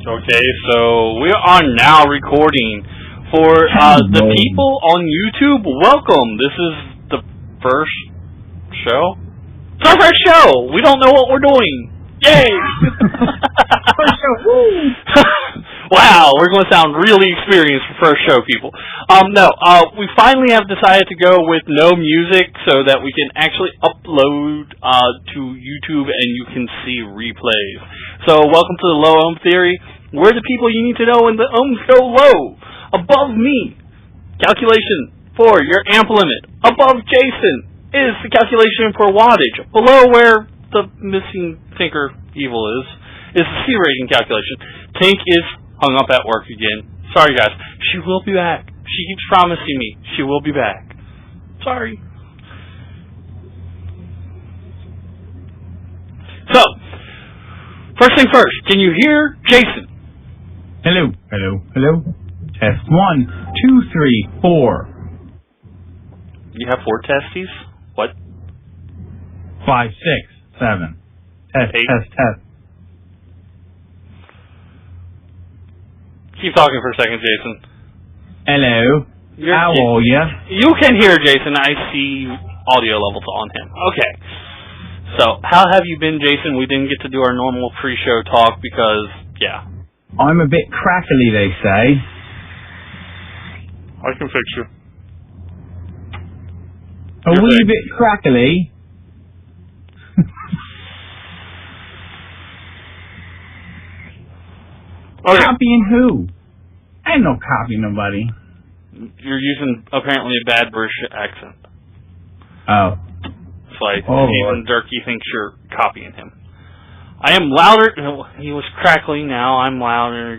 Okay, so we are now recording for the people on YouTube. Welcome. This is the first show. It's our first show. We don't know what we're doing. Yay! First show. Woo! Wow, we're going to sound really experienced for first show, people. We finally have decided to go with no music so that we can actually upload to YouTube and you can see replays. So, welcome to the Low Ohm Theory. We're the people you need to know when the ohms go low. Above me, calculation for your amp limit. Above Jason is the calculation for wattage. Below where the missing Tinker Evil is the C rating calculation. Tink is hung up at work again. Sorry, guys. She will be back. She keeps promising me she will be back. Sorry. So, first thing first, can you hear Jason? Hello. Hello. Hello. Test 1, 2, 3, 4. You have 4 testes? What? 5, 6, 7. Test, 8. test. Keep talking for a second, Jason. Hello. How are ya? You can hear Jason. I see audio levels on him. Okay. So, how have you been, Jason? We didn't get to do our normal pre-show talk because, yeah. I'm a bit crackly, they say. I can fix you. A wee bit crackly. Okay. Copying who? I ain't no copying nobody. You're using, apparently, a bad British accent. Oh. It's like, even Durkee thinks you're copying him. I am louder. He was crackly, now I'm louder.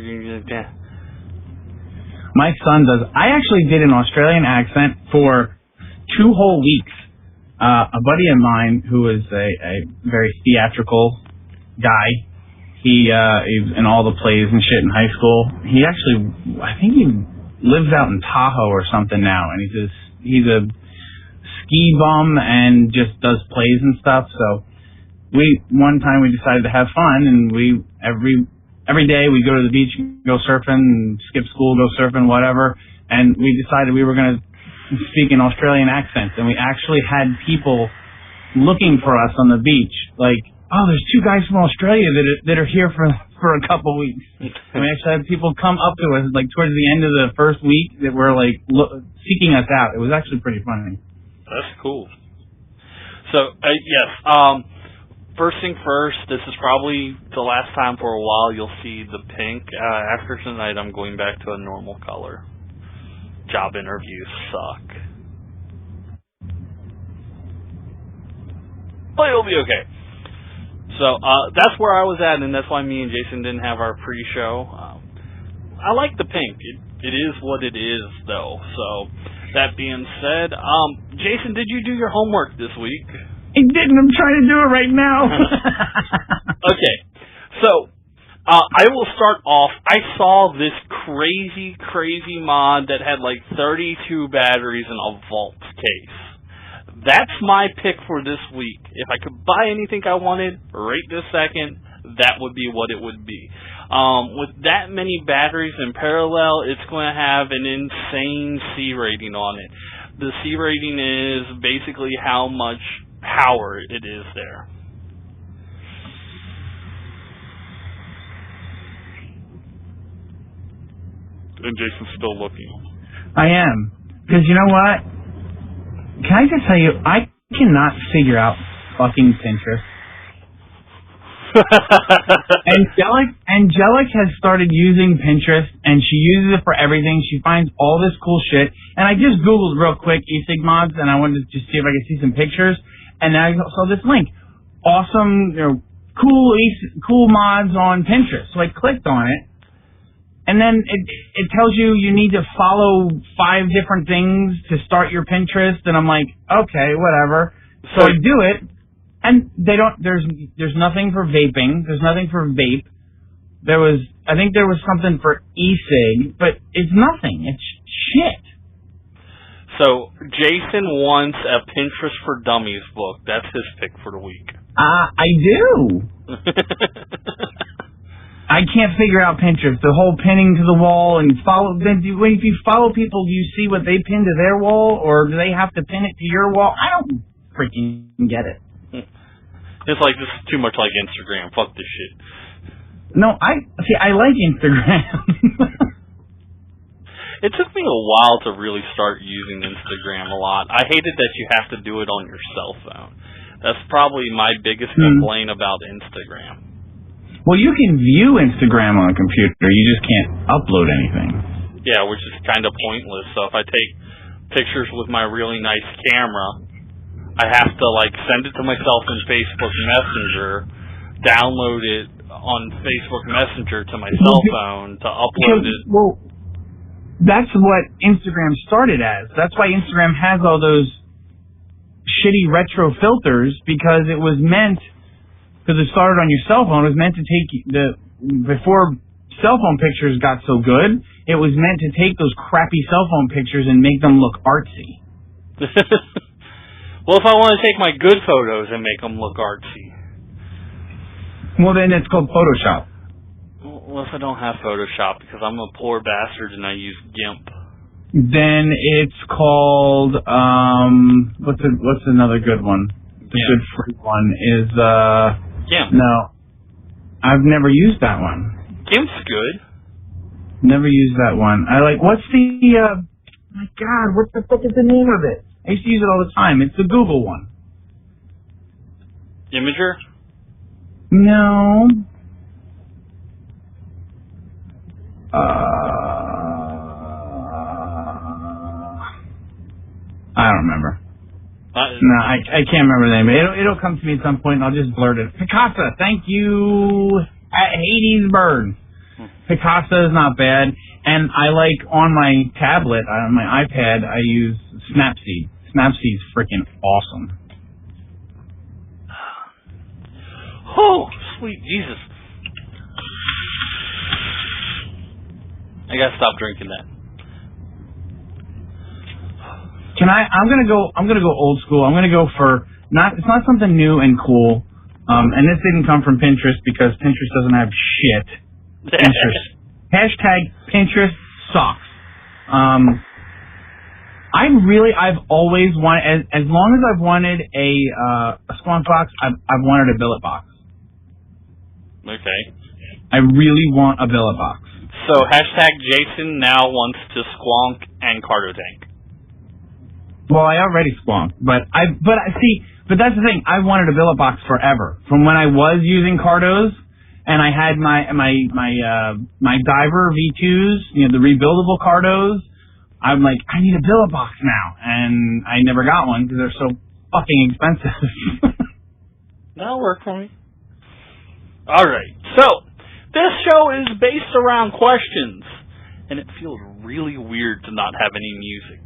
My son does. I actually did an Australian accent for 2 whole weeks. A buddy of mine who is a very theatrical guy, he was in all the plays and shit in high school. He actually, I think he lives out in Tahoe or something now, and he's a ski bum and just does plays and stuff. So one time we decided to have fun, and we every day we go to the beach, go surfing, skip school, go surfing, whatever. And we decided we were going to speak in Australian accents, and we actually had people looking for us on the beach, like, oh, there's 2 guys from Australia that are here for a couple weeks. And we actually had people come up to us, like, towards the end of the first week that were, like, seeking us out. It was actually pretty funny. That's cool. So, yes, first thing first, this is probably the last time for a while you'll see the pink. After tonight, I'm going back to a normal color. Job interviews suck. But it'll be okay. So, that's where I was at, and that's why me and Jason didn't have our pre-show. I like the pink. It is what it is, though. So, that being said, Jason, did you do your homework this week? I didn't. I'm trying to do it right now. Okay. So, I will start off. I saw this crazy mod that had like 32 batteries in a vault case. That's my pick for this week. If I could buy anything I wanted right this second, that would be what it would be. With that many batteries in parallel, it's going to have an insane C rating on it. The C rating is basically how much power it is there. And Jason's still looking. I am. Because you know what? Can I just tell you, I cannot figure out fucking Pinterest. Angelic has started using Pinterest, and she uses it for everything. She finds all this cool shit. And I just Googled real quick e-cig mods, and I wanted to just see if I could see some pictures. And then I saw this link. Awesome, cool mods on Pinterest. So I clicked on it. And then it tells you need to follow 5 different things to start your Pinterest, and I'm like, okay, whatever. So I do it, and there's nothing for vaping. There's nothing for vape. I think there was something for e-cig, but it's nothing. It's shit. So Jason wants a Pinterest for Dummies book. That's his pick for the week. I do. I can't figure out Pinterest. The whole pinning to the wall and follow. Then if you follow people, do you see what they pin to their wall, or do they have to pin it to your wall? I don't freaking get it. It's like, this is too much like Instagram. Fuck this shit. No, I like Instagram. It took me a while to really start using Instagram a lot. I hated that you have to do it on your cell phone. That's probably my biggest complaint about Instagram. Well, you can view Instagram on a computer. You just can't upload anything. Yeah, which is kind of pointless. So if I take pictures with my really nice camera, I have to, like, send it to myself in Facebook Messenger, download it on Facebook Messenger to my cell phone to upload it. Well, that's what Instagram started as. That's why Instagram has all those shitty retro filters, because it was meant... Because it started on your cell phone, it was meant to take before cell phone pictures got so good, it was meant to take those crappy cell phone pictures and make them look artsy. Well, if I want to take my good photos and make them look artsy. Well, then it's called Photoshop. Well, if I don't have Photoshop, because I'm a poor bastard and I use GIMP. Then it's called, what's another good one? The good free one is, GIMP. No. I've never used that one. GIMP's good. Never used that one. What's the, my God, what the fuck is the name of it? I used to use it all the time. It's the Google one. Imager? No. I don't remember. No, I can't remember the name. It'll come to me at some point, and I'll just blurt it. Picasa, thank you, Hades Bird. Picasa is not bad, and I like on my tablet, on my iPad, I use Snapseed. Snapseed's freaking awesome. Oh, sweet Jesus! I gotta stop drinking that. I'm gonna go old school. I'm gonna go for it's not something new and cool. And this didn't come from Pinterest because Pinterest doesn't have shit. Pinterest. Hashtag Pinterest sucks. I've always wanted, as long as I've wanted a Squonk box, I've wanted a billet box. Okay. I really want a billet box. So hashtag Jason now wants to Squonk and Cardo Tank. Well, I already Squonked, but that's the thing. I wanted a billet box forever. From when I was using Cardos, and I had my Diver V2s, the rebuildable Cardos. I'm like, I need a billet box now, and I never got one because they're so fucking expensive. That'll work for me. All right, so this show is based around questions, and it feels really weird to not have any music.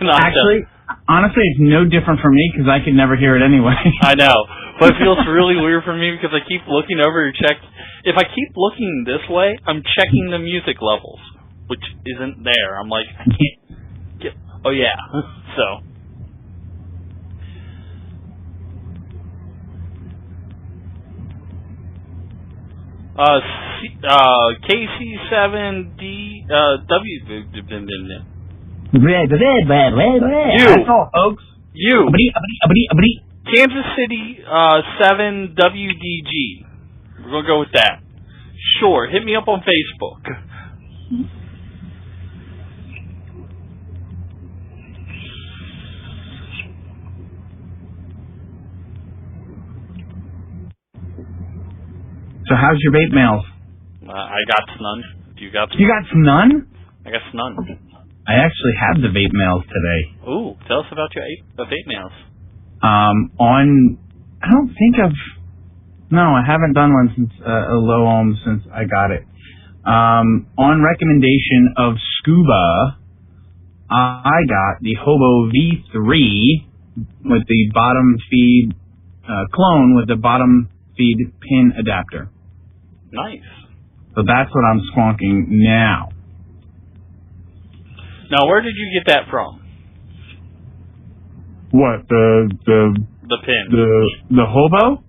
Actually, honestly, it's no different for me because I could never hear it anyway. I know, but it feels really weird for me because I keep looking over to check. If I keep looking this way, I'm checking the music levels, which isn't there. I'm like, I can't get. Oh yeah, so. KC7D W. That's all, folks. You. Kansas City 7 WDG. We're gonna go with that. Sure. Hit me up on Facebook. So how's your vape mails? I got none. You got some? You got none? I got none. I actually have the vape mails today. Ooh, tell us about your vape mails. I haven't done one since a low ohm since I got it. On recommendation of Scuba, I got the Hobo V3 with the bottom feed clone with the bottom feed pin adapter. Nice. So that's what I'm squonking now. Now, where did you get that from? What, the pin? The Hobo?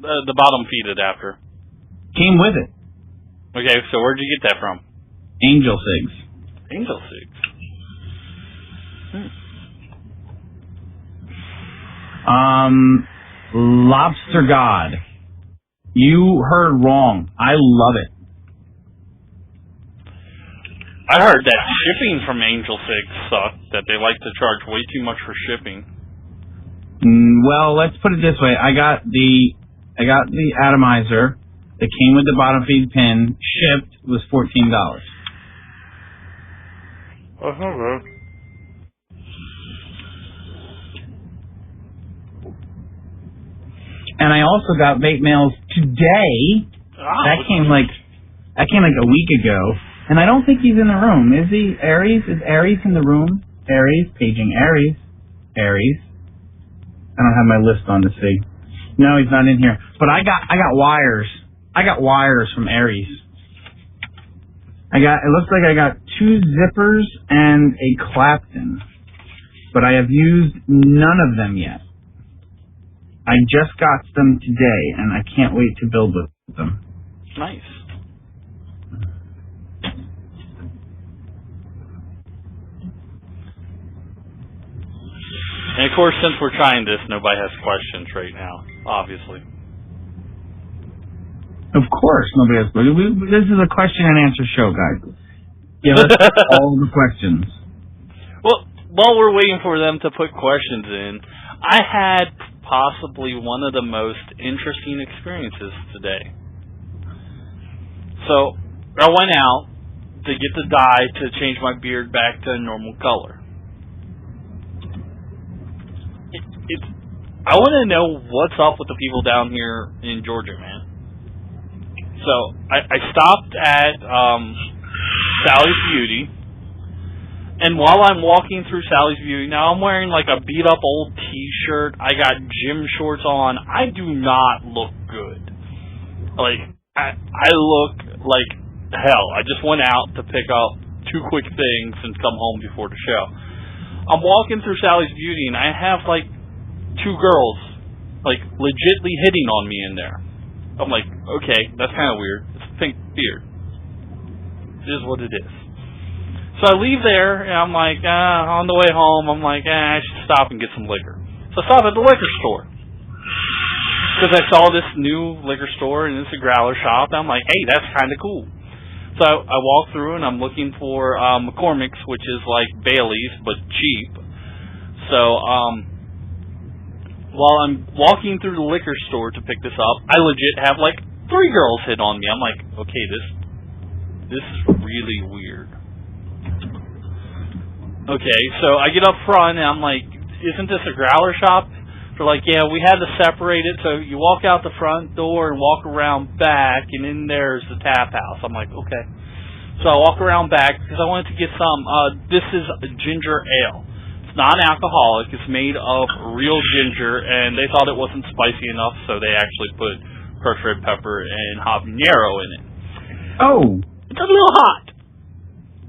The bottom feed adapter. Came with it. Okay, so where'd you get that from? Angel cigs. Angel cigs. Lobster God. You heard wrong. I love it. I heard that shipping from Angel cigs sucked, that they like to charge way too much for shipping. Well, let's put it this way. I got the atomizer that came with the bottom feed pin, shipped, was $14. That's not bad. And I also got vape mails today. That came like a week ago. And I don't think he's in the room. Is he? Aries? Is Aries in the room? Aries, paging Aries. Aries. I don't have my list on to see. No, he's not in here. But I got wires. I got wires from Aries. It looks like I got 2 zippers and a Clapton. But I have used none of them yet. I just got them today, and I can't wait to build with them. Nice. And of course, since we're trying this, nobody has questions right now, obviously. Of course, nobody has questions. This is a question and answer show, guys. Give us all the questions. Well, while we're waiting for them to put questions in, I had possibly one of the most interesting experiences today. So, I went out to get the dye to change my beard back to a normal color. I want to know what's up with the people down here in Georgia, man. So, I stopped at Sally's Beauty, and while I'm walking through Sally's Beauty, now I'm wearing like a beat-up old t-shirt, I got gym shorts on, I do not look good. Like, I look like hell. I just went out to pick up 2 quick things and come home before the show. I'm walking through Sally's Beauty, and I have like 2 girls, like, legitly hitting on me in there. I'm like, okay, that's kind of weird. It's a pink beard. It is what it is. So I leave there, and I'm like, on the way home, I'm like, I should stop and get some liquor. So I stop at the liquor store. Because I saw this new liquor store, and it's a growler shop, and I'm like, hey, that's kind of cool. So I walk through, and I'm looking for McCormick's, which is like Bailey's, but cheap. So, while I'm walking through the liquor store to pick this up, I legit have like 3 girls hit on me. I'm like, okay, this is really weird. Okay, so I get up front and I'm like, isn't this a growler shop? They're like, yeah, we had to separate it, so you walk out the front door and walk around back, and in there's the tap house. I'm like, okay. So I walk around back because I wanted to get some. This is a ginger ale. It's non-alcoholic. It's made of real ginger, and they thought it wasn't spicy enough, so they actually put crushed red pepper and habanero in it. Oh. It's a little hot.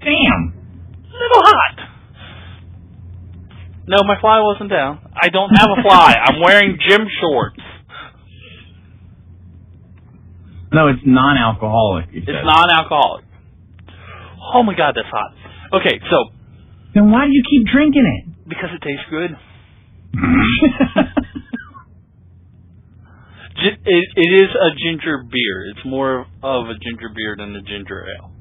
Damn. A little hot. No, my fly wasn't down. I don't have a fly. I'm wearing gym shorts. No, it's non-alcoholic. It's non-alcoholic. Oh my God, that's hot. Okay, so. Then why do you keep drinking it? Because it tastes good. It is a ginger beer. It's more of a ginger beer than a ginger ale.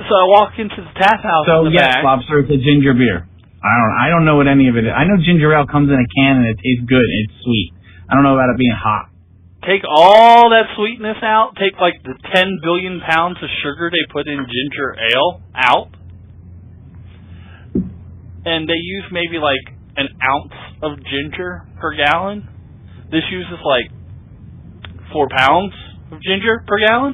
So I walk into the tap house in the back. Lobster, it's a ginger beer. I don't know what any of it is. I know ginger ale comes in a can and it tastes good and it's sweet. I don't know about it being hot. Take all that sweetness out. Take like the 10 billion pounds of sugar they put in ginger ale out. And they use maybe like an ounce of ginger per gallon. This uses like 4 pounds of ginger per gallon.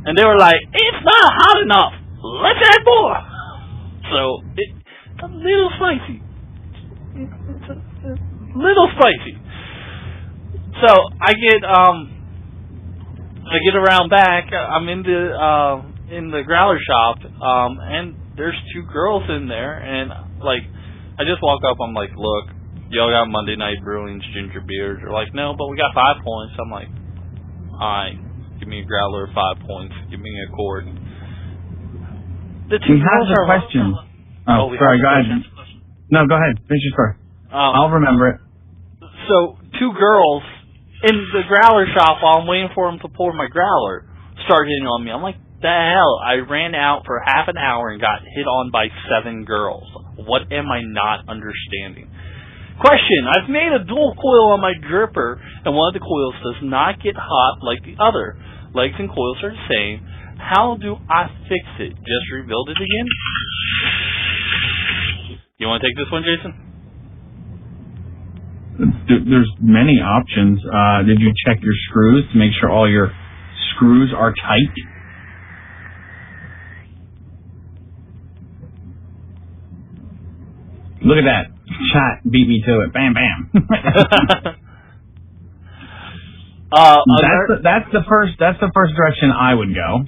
And they were like, it's not hot enough. Let's add more. So it's a little spicy. It's a little spicy. So I get around back. I'm in the growler shop, and there's 2 girls in there, and like I just walk up. I'm like, look, y'all got Monday Night Brewing's ginger beers. They're like, no, but we got 5 points. I'm like, alright, give me a growler of 5 points. Give me a quart. The two we have girls the are question. Oh, sorry, go ahead. No, go ahead. Finish your story. I'll remember it. So, 2 girls in the growler shop while I'm waiting for them to pour my growler started hitting on me. I'm like, the hell? I ran out for half an hour and got hit on by 7 girls. What am I not understanding? Question, I've made a dual coil on my dripper, and one of the coils does not get hot like the other. Legs and coils are the same. How do I fix it? Just rebuild it again? You want to take this one, Jason? There's many options. Did you check your screws to make sure all your screws are tight? Look at that. Chat beat me to it. Bam, bam. That's the first direction I would go.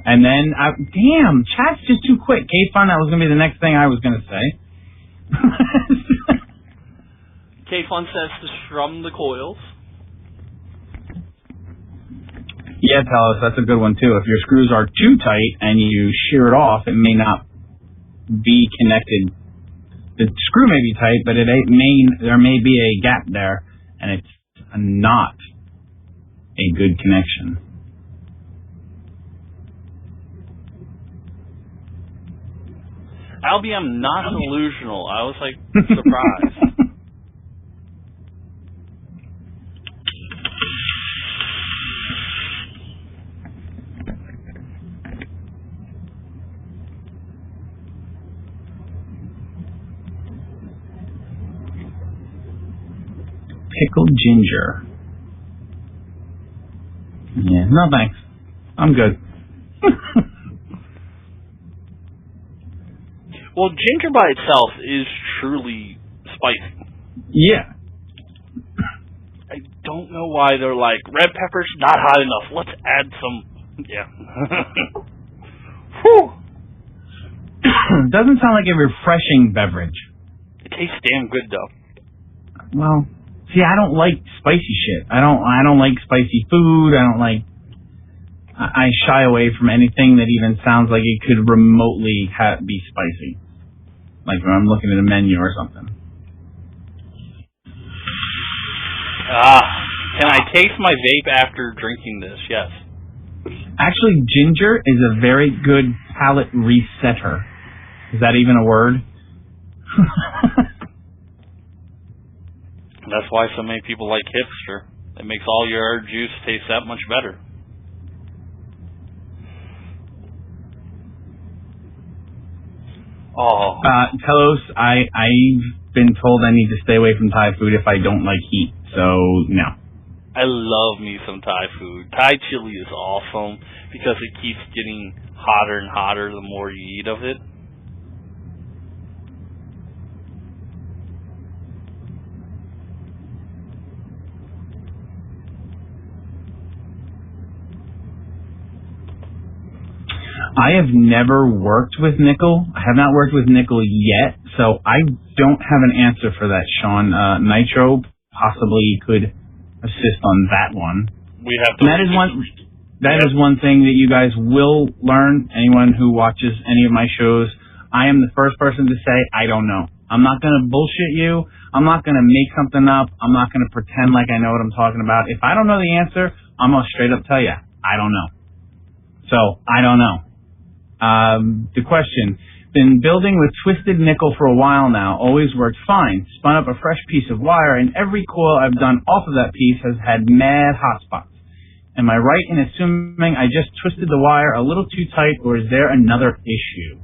And then, damn, chat's just too quick. Kate found that was going to be the next thing I was going to say. K-Fun says to strum the coils. Yeah, Talos, that's a good one too. If your screws are too tight and you shear it off, it may not be connected. The screw may be tight, but there may be a gap there, and it's not a good connection. Albie, I'm not delusional. I was like surprised. Pickled ginger. Yeah, no thanks. I'm good. Well, ginger by itself is truly spicy. Yeah. I don't know why they're like, red pepper's not hot enough. Let's add some. Yeah. Whew. Doesn't sound like a refreshing beverage. It tastes damn good though. Well, see, I don't like spicy shit. I don't like spicy food. I shy away from anything that even sounds like it could remotely be spicy. Like when I'm looking at a menu or something. Can I taste my vape after drinking this? Yes. Actually, ginger is a very good palate resetter. Is that even a word? That's why so many people like hipster. It makes all your juice taste that much better. Oh. Telos, I've been told I need to stay away from Thai food if I don't like heat, so no. I love me some Thai food. Thai chili is awesome because it keeps getting hotter and hotter the more you eat of it. I have never worked with nickel. I have not worked with nickel yet, so I don't have an answer for that, Sean. Nitro possibly could assist on that one. We have to. That is one thing that you guys will learn. Anyone who watches any of my shows, I am the first person to say I don't know. I'm not going to bullshit you. I'm not going to make something up. I'm not going to pretend like I know what I'm talking about. If I don't know the answer, I'm going to straight up tell you I don't know. So I don't know. The question, been building with twisted nickel for a while now, always worked fine. Spun up a fresh piece of wire, and every coil I've done off of that piece has had mad hotspots. Am I right in assuming I just twisted the wire a little too tight, or is there another issue?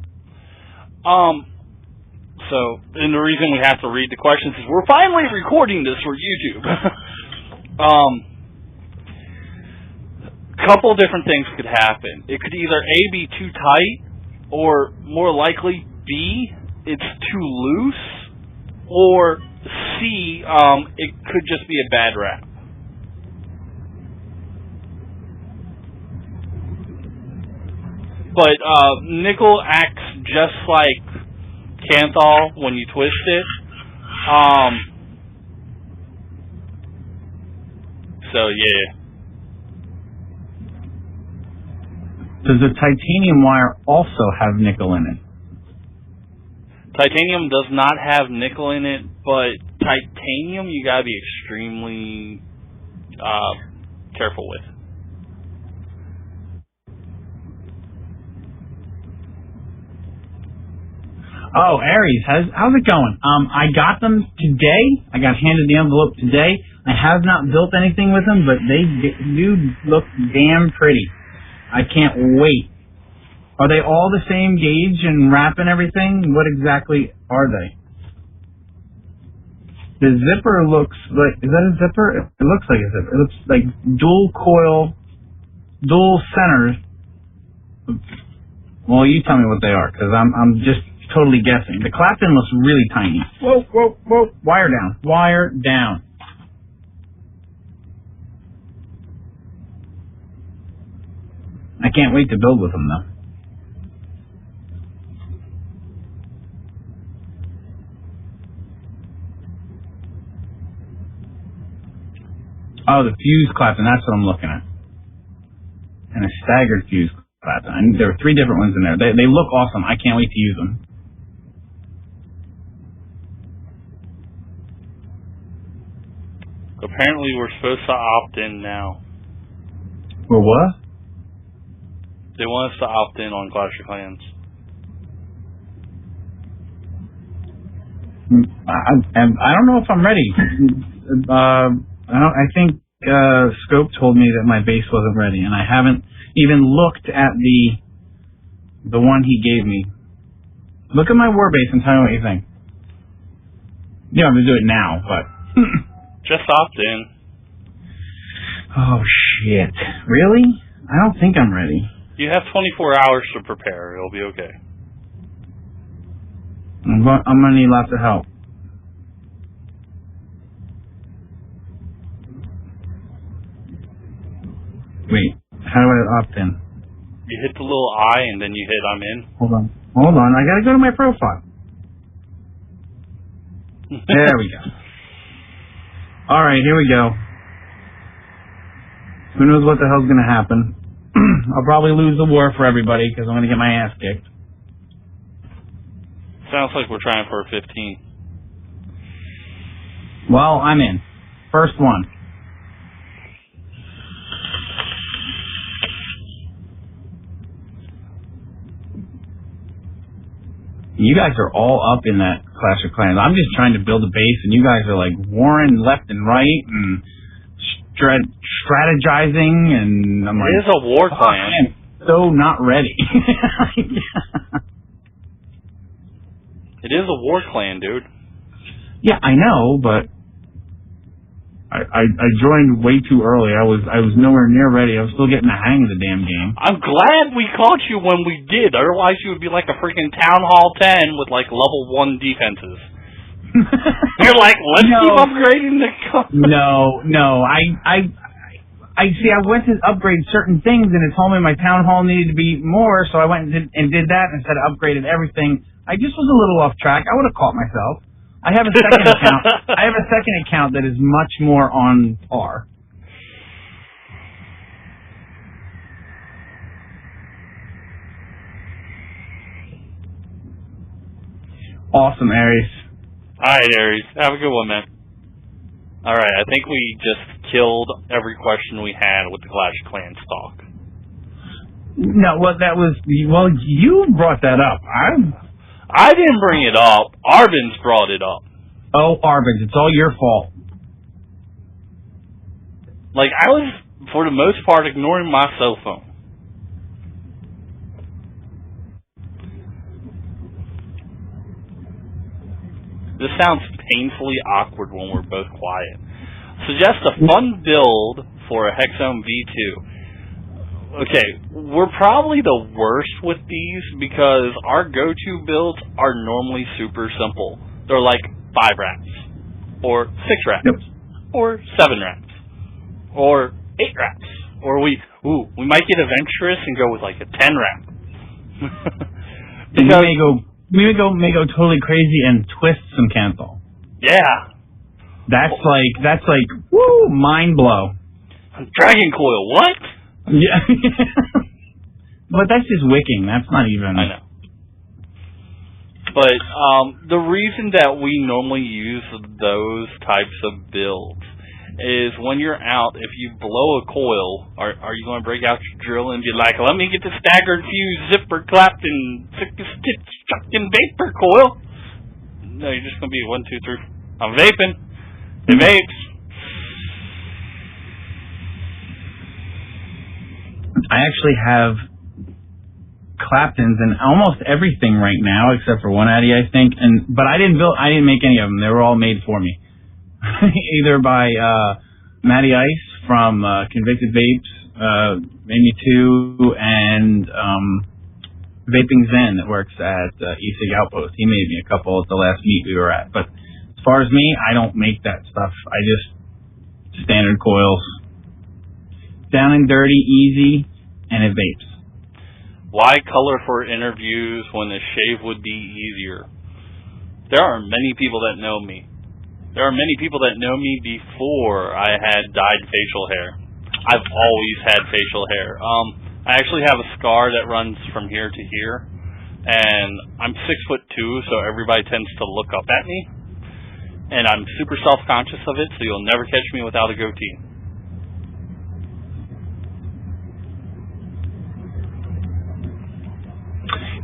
So, and the reason we have to read the questions is we're finally recording this for YouTube. Couple different things could happen. It could either A, be too tight, or more likely B, it's too loose, or C, it could just be a bad wrap. But nickel acts just like Kanthal when you twist it. So yeah. Does the titanium wire also have nickel in it? Titanium does not have nickel in it, but titanium you gotta be extremely careful with. Oh, Aries, how's it going? I got them today. I got handed the envelope today. I have not built anything with them, but they do look damn pretty. I can't wait. Are they all the same gauge and wrap and everything? What exactly are they? The zipper looks like, is that a zipper? It looks like a zipper. It looks like dual coil, dual centers. Well, you tell me what they are, because I'm just totally guessing. The Clapton looks really tiny. Whoa, whoa, whoa. Wire down. Wire down. I can't wait to build with them, though. Oh, the fuse Clapton, that's what I'm looking at. And a staggered fuse Clapton. There are 3 different ones in there. They look awesome. I can't wait to use them. Apparently we're supposed to opt in now. For what? They want us to opt in on Clash of Clans. I don't know if I'm ready. I think Scope told me that my base wasn't ready, and I haven't even looked at the one he gave me. Look at my war base and tell me what you think. You don't have to do it now, but... Just opt in. Oh, shit. Really? I don't think I'm ready. You have 24 hours to prepare. It'll be okay. I'm gonna need lots of help. Wait, how do I opt in? You hit the little I and then you hit I'm in. Hold on. I gotta go to my profile. There we go. Alright, here we go. Who knows what the hell's gonna happen? I'll probably lose the war for everybody because I'm gonna get my ass kicked. Sounds like we're trying for a 15. Well, I'm in. First one. You guys are all up in that Clash of Clans. I'm just trying to build a base, and you guys are like warring left and right and strategizing, and I'm like, it is a war clan. I am so not ready. It is a war clan, dude. Yeah, I know, but I joined way too early. I was nowhere near ready. I was still getting the hang of the damn game. I'm glad we caught you when we did. Otherwise, you would be like a freaking Town Hall 10 with like level 1 defenses. You're like, let's keep upgrading the. No. I see. I went to upgrade certain things, and it told me my Town Hall needed to be more, so I went and did that instead of upgraded everything. I just was a little off track. I would have caught myself. I have a second account. I have a second account that is much more on par. Awesome, Aries. Alright, Aries. Have a good one, man. Alright, I think we just killed every question we had with the Clash of Clans talk. No, well, you brought that up. I didn't bring it up. Arvin's brought it up. Oh, Arvin's. It's all your fault. Like, I was, for the most part, ignoring my cell phone. This sounds painfully awkward when we're both quiet. Suggest a fun build for a Hexome V2. Okay, we're probably the worst with these because our go-to builds are normally super simple. They're like 5 wraps, or 6 wraps, or 7 wraps, or 8 wraps, or we might get adventurous and go with like a 10 wrap. Because we may go totally crazy and twist some cancel. Yeah. That's like woo, mind blow. Dragon coil, what? Yeah. But that's just wicking. That's not even... I know. But the reason that we normally use those types of builds is when you're out, if you blow a coil, are you going to break out your drill and be like, let me get the staggered fuse zipper clapped and stitch chucked in vapor coil? No, you're just going to be 1, 2, 3. I'm vaping. It vapes. I actually have claptons and almost everything right now except for one Addy, I think. But I didn't make any of them. They were all made for me. Either by Matty Ice from Convicted Vapes, made me 2, and Vaping Zen that works at e-cig Outpost. He made me a couple at the last meet we were at. But as far as me, I don't make that stuff. I just standard coils. Down and dirty, easy, and it vapes. Why color for interviews when the shave would be easier? There are many people that know me. There are many people that know me before I had dyed facial hair. I've always had facial hair. I actually have a scar that runs from here to here, and I'm 6'2", so everybody tends to look up at me, and I'm super self-conscious of it, so you'll never catch me without a goatee.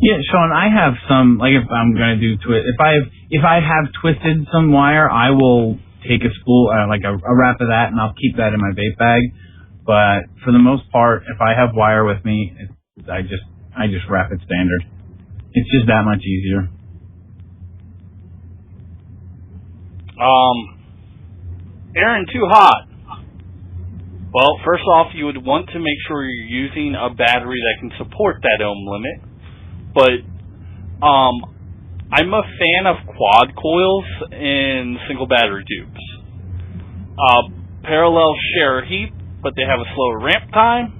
Yeah, Sean, I have some, like if I'm going to do if I have twisted some wire, I will take a spool, like a wrap of that, and I'll keep that in my vape bag. But for the most part, if I have wire with me, I just wrap it standard. It's just that much easier. Aaron, too hot. Well, first off, you would want to make sure you're using a battery that can support that ohm limit. But I'm a fan of quad coils in single battery tubes. Parallel share heat, but they have a slower ramp time.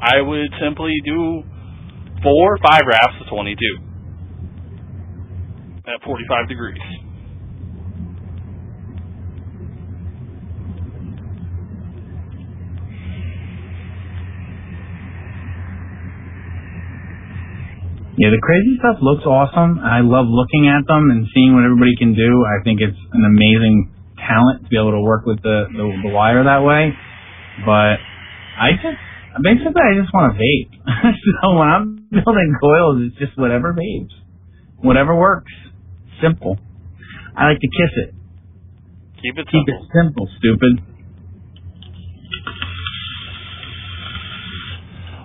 I would simply do 4 or 5 wraps of 22 at 45 degrees. Yeah, the crazy stuff looks awesome. I love looking at them and seeing what everybody can do. I think it's an amazing talent to be able to work with the wire that way. But I just want to vape. So when I'm building coils, it's just whatever vapes. Whatever works. Simple. I like to kiss it. Keep it simple, stupid.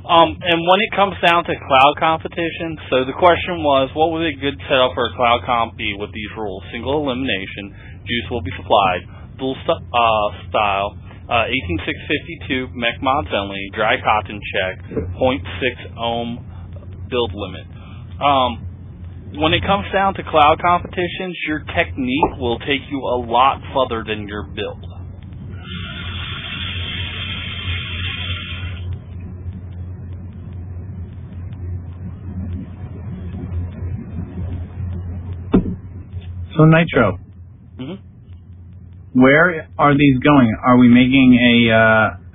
And when it comes down to cloud competition, so the question was, what would a good setup for a cloud comp be with these rules? Single elimination, juice will be supplied, dual style, 18652 mech mods only, dry cotton check, 0.6 ohm build limit. When it comes down to cloud competitions, your technique will take you a lot further than your build. So Nitro, Mm-hmm. Where are these going? Are we making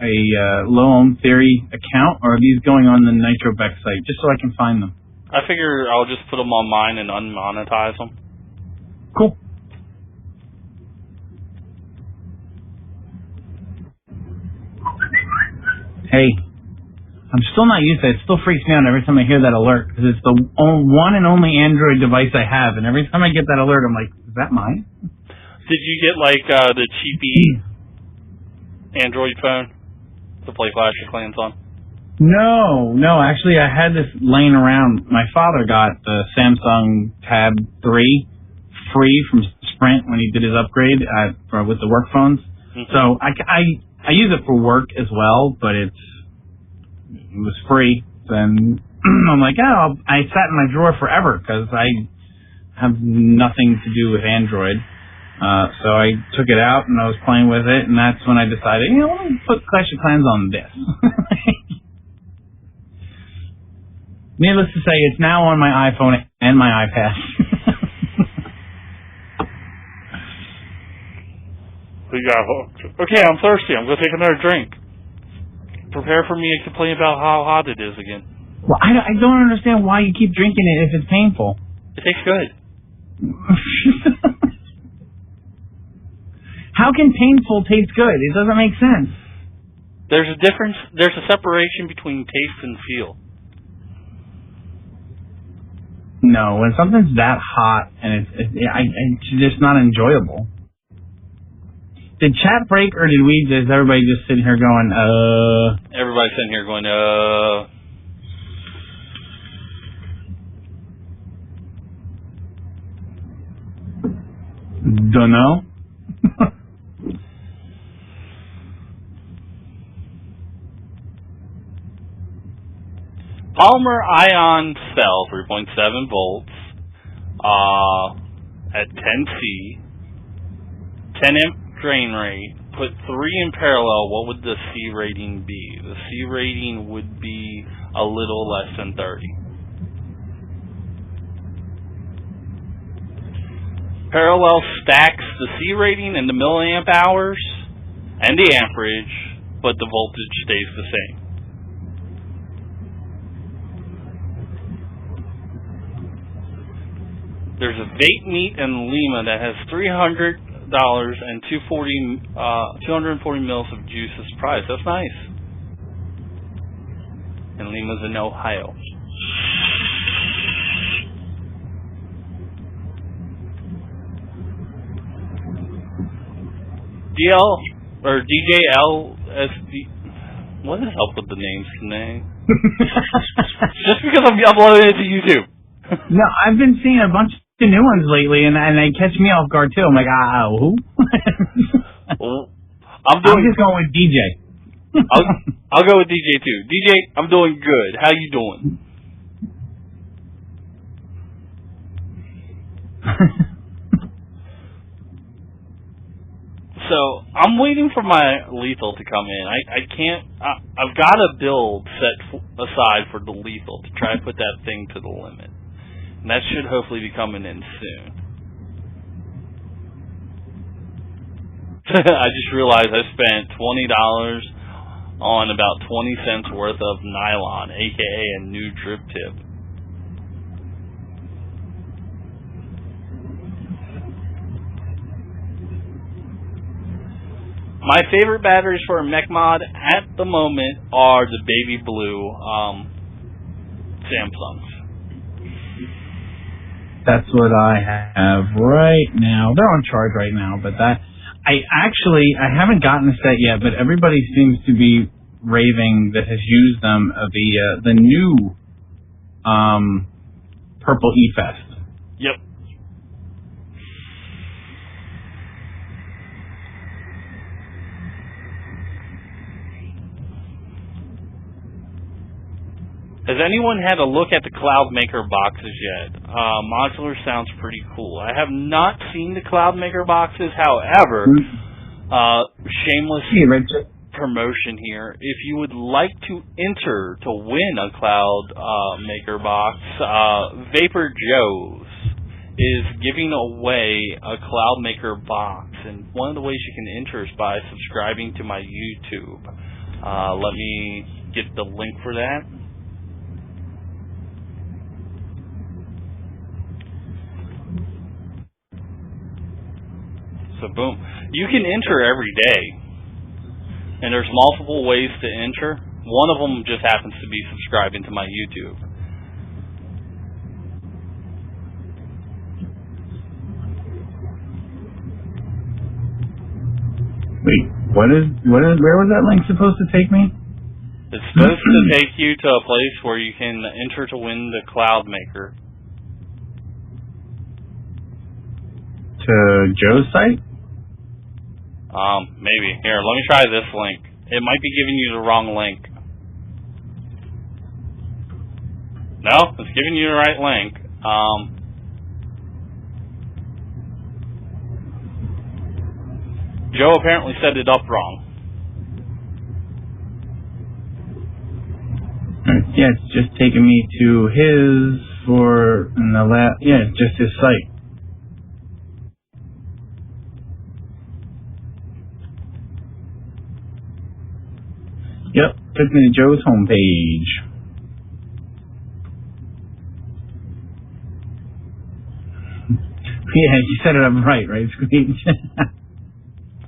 a low Ohm Theory account, or are these going on the Nitro Beck site, just so I can find them? I figure I'll just put them on mine and unmonetize them. Cool. Hey, I'm still not used to it. It still freaks me out every time I hear that alert, because it's the one and only Android device I have, and every time I get that alert, I'm like, is that mine? Did you get, like, the cheapy Android phone to play Clash of Clans on? No. Actually, I had this laying around. My father got the Samsung Tab 3 free from Sprint when he did his upgrade with the work phones. Mm-hmm. So I use it for work as well, but it was free. Then I'm like, I sat in my drawer forever because I have nothing to do with Android. So I took it out and I was playing with it, and that's when I decided, let me put Clash of Clans on this. Needless to say, it's now on my iPhone and my iPad. We got hooked. Okay, I'm thirsty. I'm going to take another drink. prepare for me to complain about how hot it is again. Well, I don't understand why you keep drinking it if it's painful. It tastes good. How can painful taste good? It doesn't make sense. There's a difference. There's a separation between taste and feel. No, when something's that hot and it's just not enjoyable. Did chat break, or is everybody just sitting here going, Everybody's sitting here going, Dunno. Polymer ion cell, 3.7 volts, at 10C, 10 amp drain rate, put 3 in parallel, what would the C rating be? The C rating would be a little less than 30. Parallel stacks the C rating and the milliamp hours and the amperage, but the voltage stays the same. There's a vape meat in Lima that has $300 and 240 mils of juice as price. That's nice. And Lima's in Ohio. DJLSD. What is up with the names today? Just because I'm uploading it to YouTube. No, I've been seeing a bunch of new ones lately, and they catch me off guard too. I'm like, who? Well, I'm just going with DJ. I'll go with DJ too. DJ, I'm doing good. How you doing? So I'm waiting for my lethal to come in. I can't. I've got a build set aside for the lethal to try to put that thing to the limit, and that should hopefully be coming in soon. I just realized I spent $20 on about 20 cents worth of nylon, aka a new drip tip. My favorite batteries for a mech mod at the moment are the baby blue Samsungs. That's what I have right now. They're on charge right now, but I haven't gotten a set yet, but everybody seems to be raving that has used them the new purple E-Fest. Yep. Has anyone had a look at the Cloudmaker boxes yet? Modular sounds pretty cool. I have not seen the Cloudmaker boxes, however, shameless promotion here. If you would like to enter to win a Cloudmaker box, Vapor Joe's is giving away a Cloudmaker box, and one of the ways you can enter is by subscribing to my YouTube. Let me get the link for that. So boom. You can enter every day. And there's multiple ways to enter. One of them just happens to be subscribing to my YouTube. Wait, where was that link supposed to take me? It's supposed to take you to a place where you can enter to win the Cloudmaker. To Joe's site? Maybe. Here, let me try this link. It might be giving you the wrong link. No, it's giving you the right link. Joe apparently set it up wrong. Yeah, it's just taking me to his just his site. Yep, took me to Joe's homepage. Yeah, you set it up right, Screech?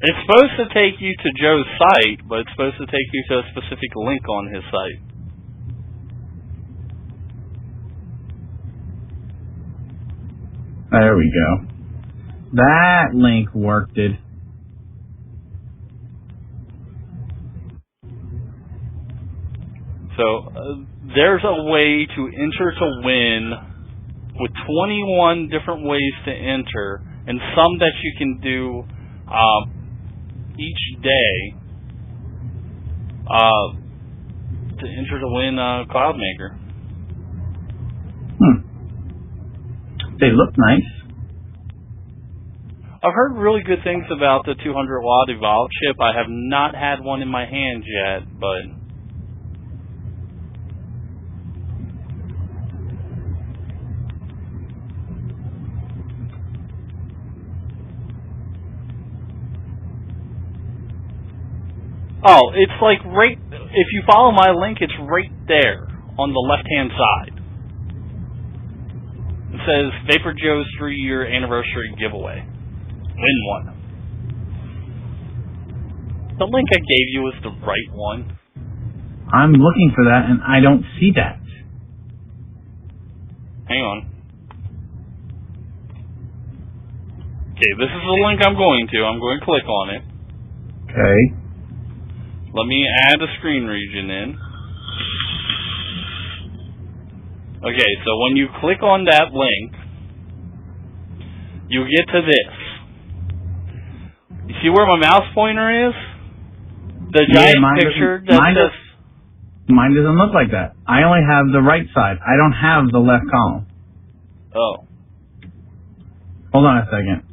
It's supposed to take you to Joe's site, but it's supposed to take you to a specific link on his site. There we go. That link worked it. So, there's a way to enter to win with 21 different ways to enter, and some that you can do each day to enter to win Cloudmaker. They look nice. I've heard really good things about the 200 watt Evolve chip. I have not had one in my hands yet, but oh, it's like right, if you follow my link, it's right there on the left-hand side. It says Vapor Joe's 3-year anniversary giveaway. Win one. The link I gave you was the right one. I'm looking for that, and I don't see that. Hang on. Okay, this is the link I'm going to. I'm going to click on it. Okay. Let me add a screen region in. Okay, so when you click on that link, you get to this. You see where my mouse pointer is? The giant picture that says... Mine doesn't look like that. I only have the right side. I don't have the left column. Oh. Hold on a second.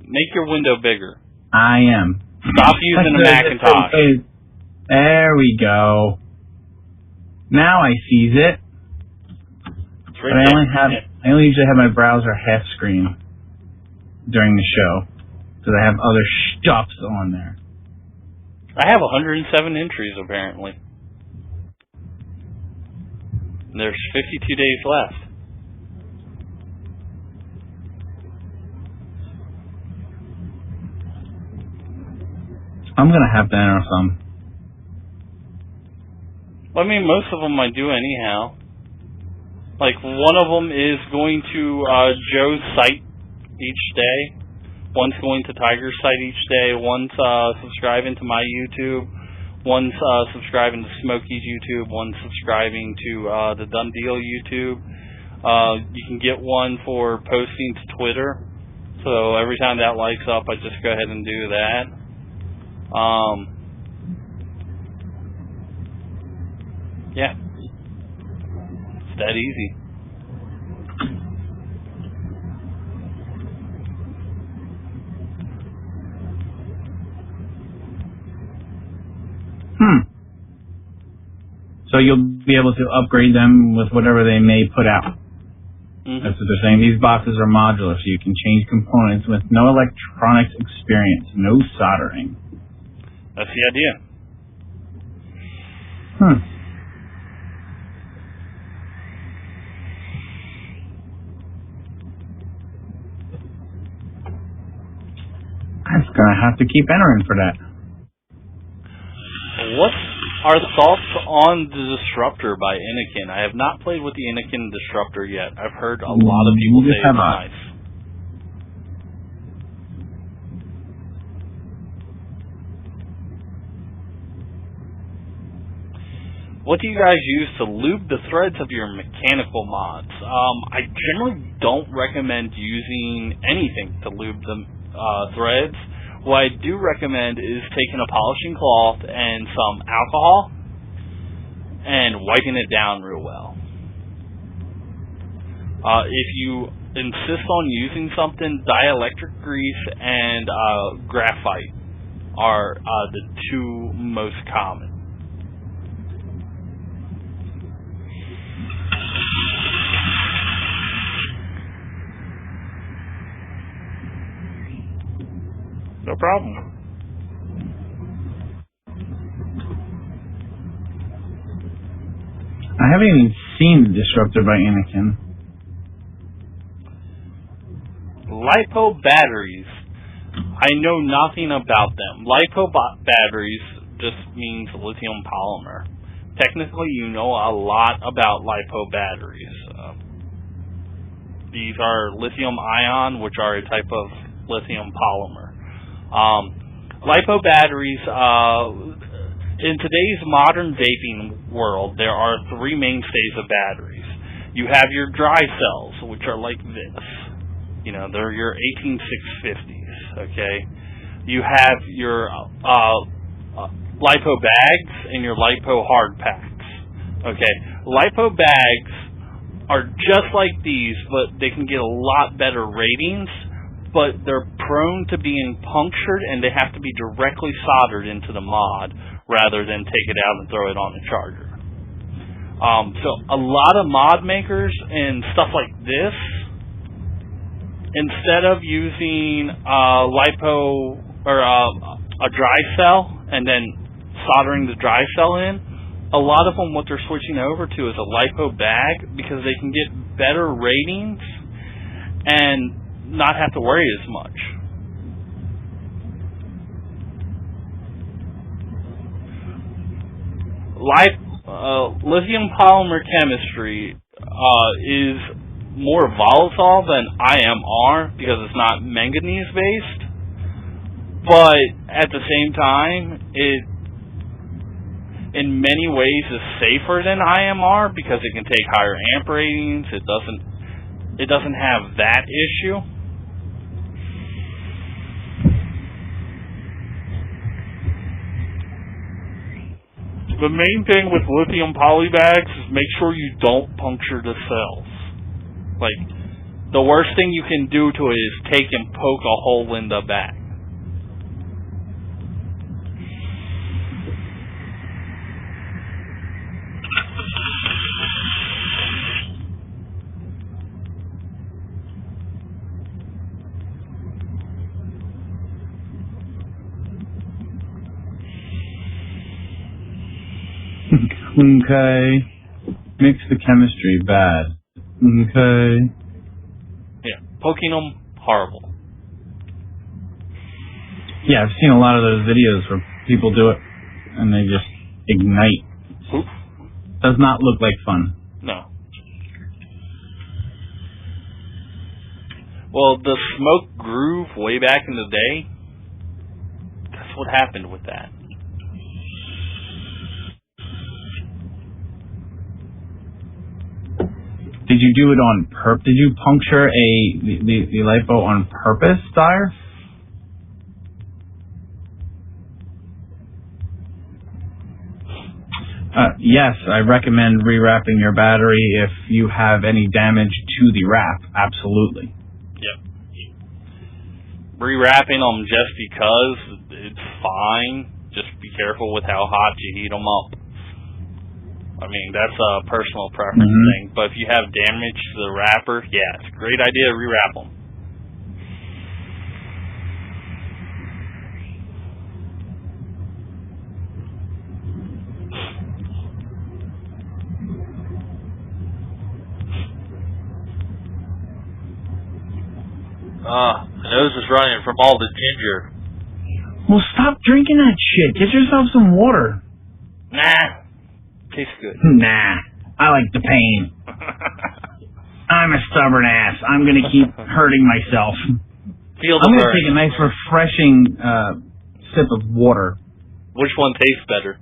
Make your window bigger. I am. Stop using a Macintosh. There we go. Now I sees it. But I only usually have my browser half screen during the show because I have other stuffs on there. I have 107 entries apparently. And there's 52 days left. I'm gonna have to enter some. I mean, most of them I do anyhow. Like, one of them is going to Joe's site each day. One's going to Tiger's site each day. One's subscribing to my YouTube. One's subscribing to Smokey's YouTube. One's subscribing to the Done Deal YouTube. You can get one for posting to Twitter. So every time that lights up, I just go ahead and do that. Yeah. It's that easy. So you'll be able to upgrade them with whatever they may put out. That's what they're saying. These boxes are modular, so you can change components with no electronics experience, no soldering. That's the idea. I'm gonna have to keep entering for that. What are the thoughts on the Disruptor by Anakin? I have not played with the Anakin Disruptor yet. I've heard a lot of people say it's nice. What do you guys use to lube the threads of your mechanical mods? I generally don't recommend using anything to lube the threads. What I do recommend is taking a polishing cloth and some alcohol and wiping it down real well. If you insist on using something, dielectric grease and graphite are the two most common. No problem. haven't even seen Disruptor by Anakin. LiPo batteries. I know nothing about them. LiPo batteries just means lithium polymer. Technically, you know a lot about LiPo batteries. These are lithium ion, which are a type of lithium polymer. LiPo batteries, in today's modern vaping world, there are three mainstays of batteries. You have your dry cells, which are like this. You know, they're your 18650s, okay? You have your LiPo bags and your LiPo hard packs, okay? LiPo bags are just like these, but they can get a lot better ratings, but they're prone to being punctured, and they have to be directly soldered into the mod rather than take it out and throw it on the charger. So a lot of mod makers and stuff like this, instead of using LiPo or a dry cell and then soldering the dry cell in, a lot of them what they're switching over to is a LiPo bag because they can get better ratings and not have to worry as much. Lithium polymer chemistry is more volatile than IMR because it's not manganese based, but at the same time it in many ways is safer than IMR because it can take higher amp ratings. It doesn't have that issue. The main thing with lithium poly bags is make sure you don't puncture the cells. Like, the worst thing you can do to it is take and poke a hole in the bag. Okay. Mix the chemistry bad. Okay. Yeah, poking them, horrible. Yeah, I've seen a lot of those videos where people do it and they just ignite. Oof. Does not look like fun. No. Well, the smoke groove way back in the day, that's what happened with that. Did you do it on purpose? Did you puncture the LiPo on purpose, Dyer? Yes, I recommend rewrapping your battery if you have any damage to the wrap. Absolutely. Yep. Rewrapping them just because it's fine. Just be careful with how hot you heat them up. I mean, that's a personal preference thing. But if you have damage to the wrapper, yeah, it's a great idea to rewrap them. My nose is running from all the ginger. Well, stop drinking that shit. Get yourself some water. Nah. Tastes good. Nah. I like the pain. I'm a stubborn ass. I'm going to keep hurting myself. Feel the I'm going to burn. take a nice refreshing sip of water. Which one tastes better?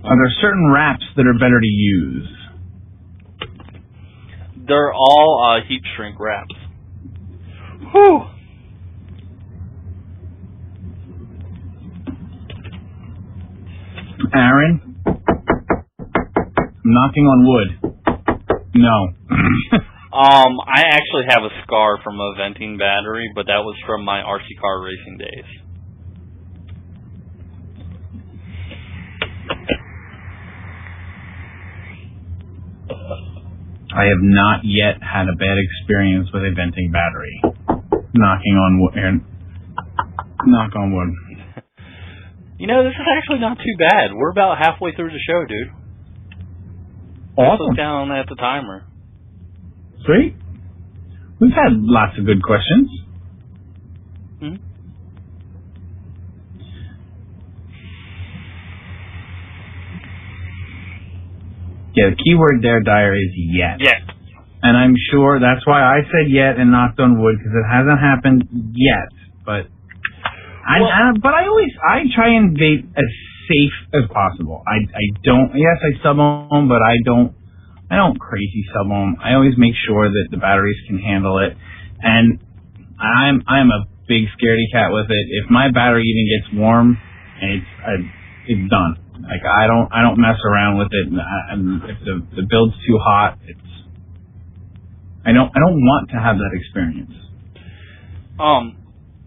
Are there certain wraps that are better to use? They're all heat shrink wraps. Whew. Aaron? I'm knocking on wood. No. I actually have a scar from a venting battery, but that was from my RC car racing days. I have not yet had a bad experience with a venting battery. Knocking on wood. Knock on wood. This is actually not too bad. We're about halfway through the show, dude. Awesome. Let's look down at the timer. Sweet. We've had lots of good questions. Mm-hmm. Yeah, the keyword there, Dyer, is yet. Yet. And I'm sure that's why I said yet and knocked on wood, because it hasn't happened yet. But I try and date as safe as possible. I don't. Yes, I sub ohm, but I don't crazy sub ohm. I always make sure that the batteries can handle it. And I'm a big scaredy cat with it. If my battery even gets warm, it's done. Like I don't mess around with it. And if the build's too hot, I don't want to have that experience.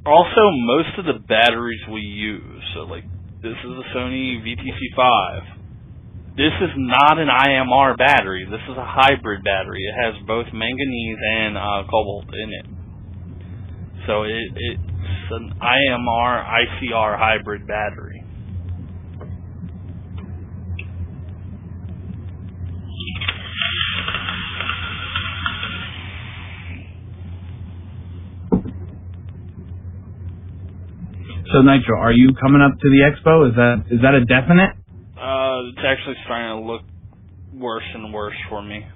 Also, most of the batteries we use, so like this is a Sony VTC5. This is not an IMR battery. This is a hybrid battery. It has both manganese and cobalt in it. So it's an IMR ICR hybrid battery. So Nitro, are you coming up to the expo? Is that a definite? It's actually starting to look worse and worse for me.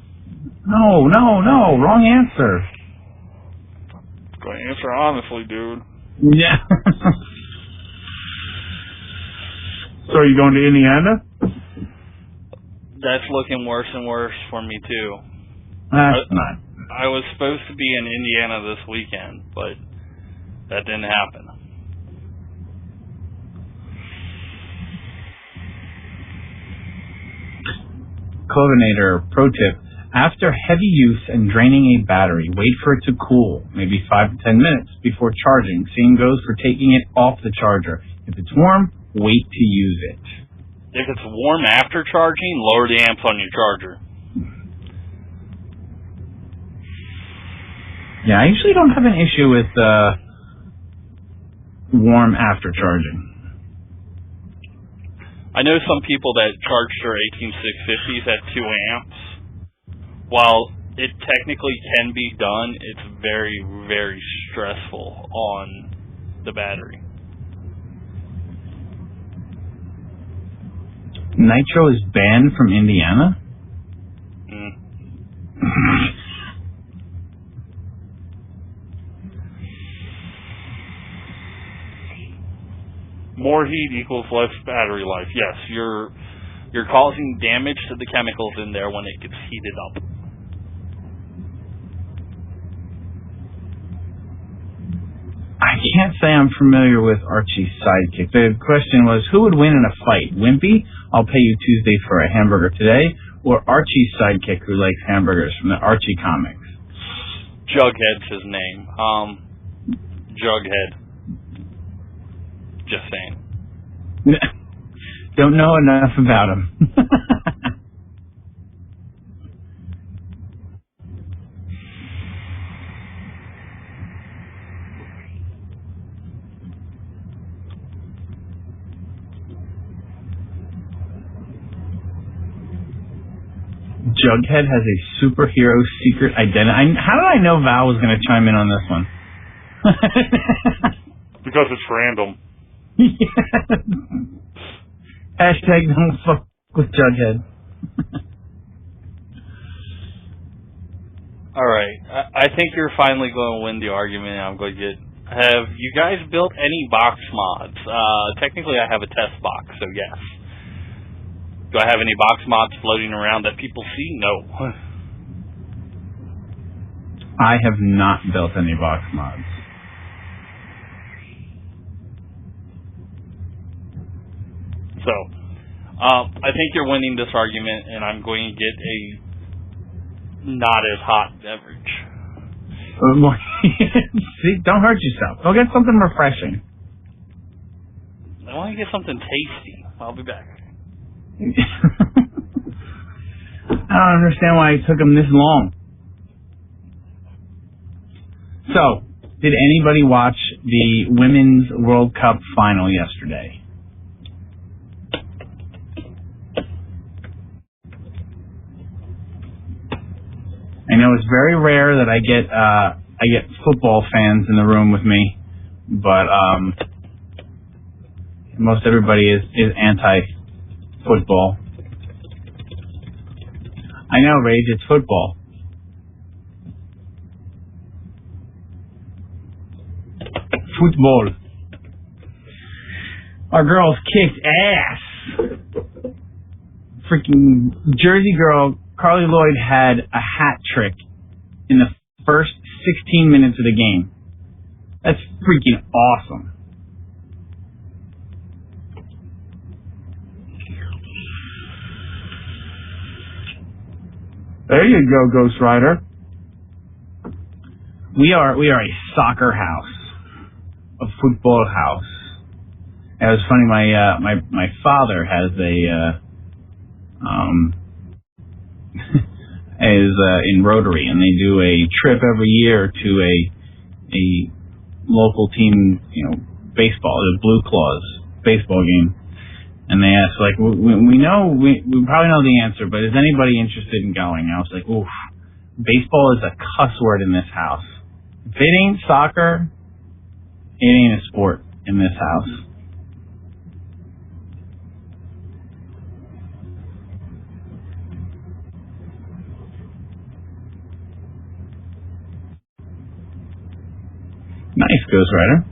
No, wrong answer. Going to answer honestly, dude. Yeah. So are you going to Indiana? That's looking worse and worse for me too. That's not. I was supposed to be in Indiana this weekend, but that didn't happen. Clovinator, pro tip. After heavy use and draining a battery, wait for it to cool, maybe 5 to 10 minutes before charging. Same goes for taking it off the charger. If it's warm, wait to use it. If it's warm after charging, lower the amps on your charger. Yeah, I usually don't have an issue with warm after charging. I know some people that charge their 18650s at 2 amps. While it technically can be done, it's very, very stressful on the battery. Nitro is banned from Indiana? More heat equals less battery life. Yes, you're causing damage to the chemicals in there when it gets heated up. I can't say I'm familiar with Archie's sidekick. The question was, who would win in a fight? Wimpy, I'll pay you Tuesday for a hamburger today, or Archie's sidekick who likes hamburgers from the Archie comics? Jughead's his name. Jughead. Just saying. Don't know enough about him. Jughead has a superhero secret identity. How did I know Val was going to chime in on this one? Because it's random. Hashtag don't fuck with Jughead. Alright, I think you're finally going to win the argument. I'm going to get... Have you guys built any box mods? Technically I have a test box, so yes. Do I have any box mods floating around that people see? No. I have not built any box mods. So, I think you're winning this argument, and I'm going to get a not as hot beverage. See, don't hurt yourself. Go get something refreshing. I want to get something tasty. I'll be back. I don't understand why it took him this long. So, did anybody watch the Women's World Cup final yesterday? it's very rare that I get football fans in the room with me, but most everybody is anti-football. I know, Rage, it's football. Football. Our girls kicked ass. Freaking Jersey girl, Carly Lloyd, had a hat trick in the first 16 minutes of the game. That's freaking awesome. There you go, Ghost Rider. We are a soccer house, a football house. It was funny. My father has is in Rotary, and they do a trip every year to a local team, baseball, the Blue Claws baseball game. And they asked, like, we probably know the answer, but is anybody interested in going? And I was like, oof, baseball is a cuss word in this house. If it ain't soccer, it ain't a sport in this house. Nice, Ghost Rider.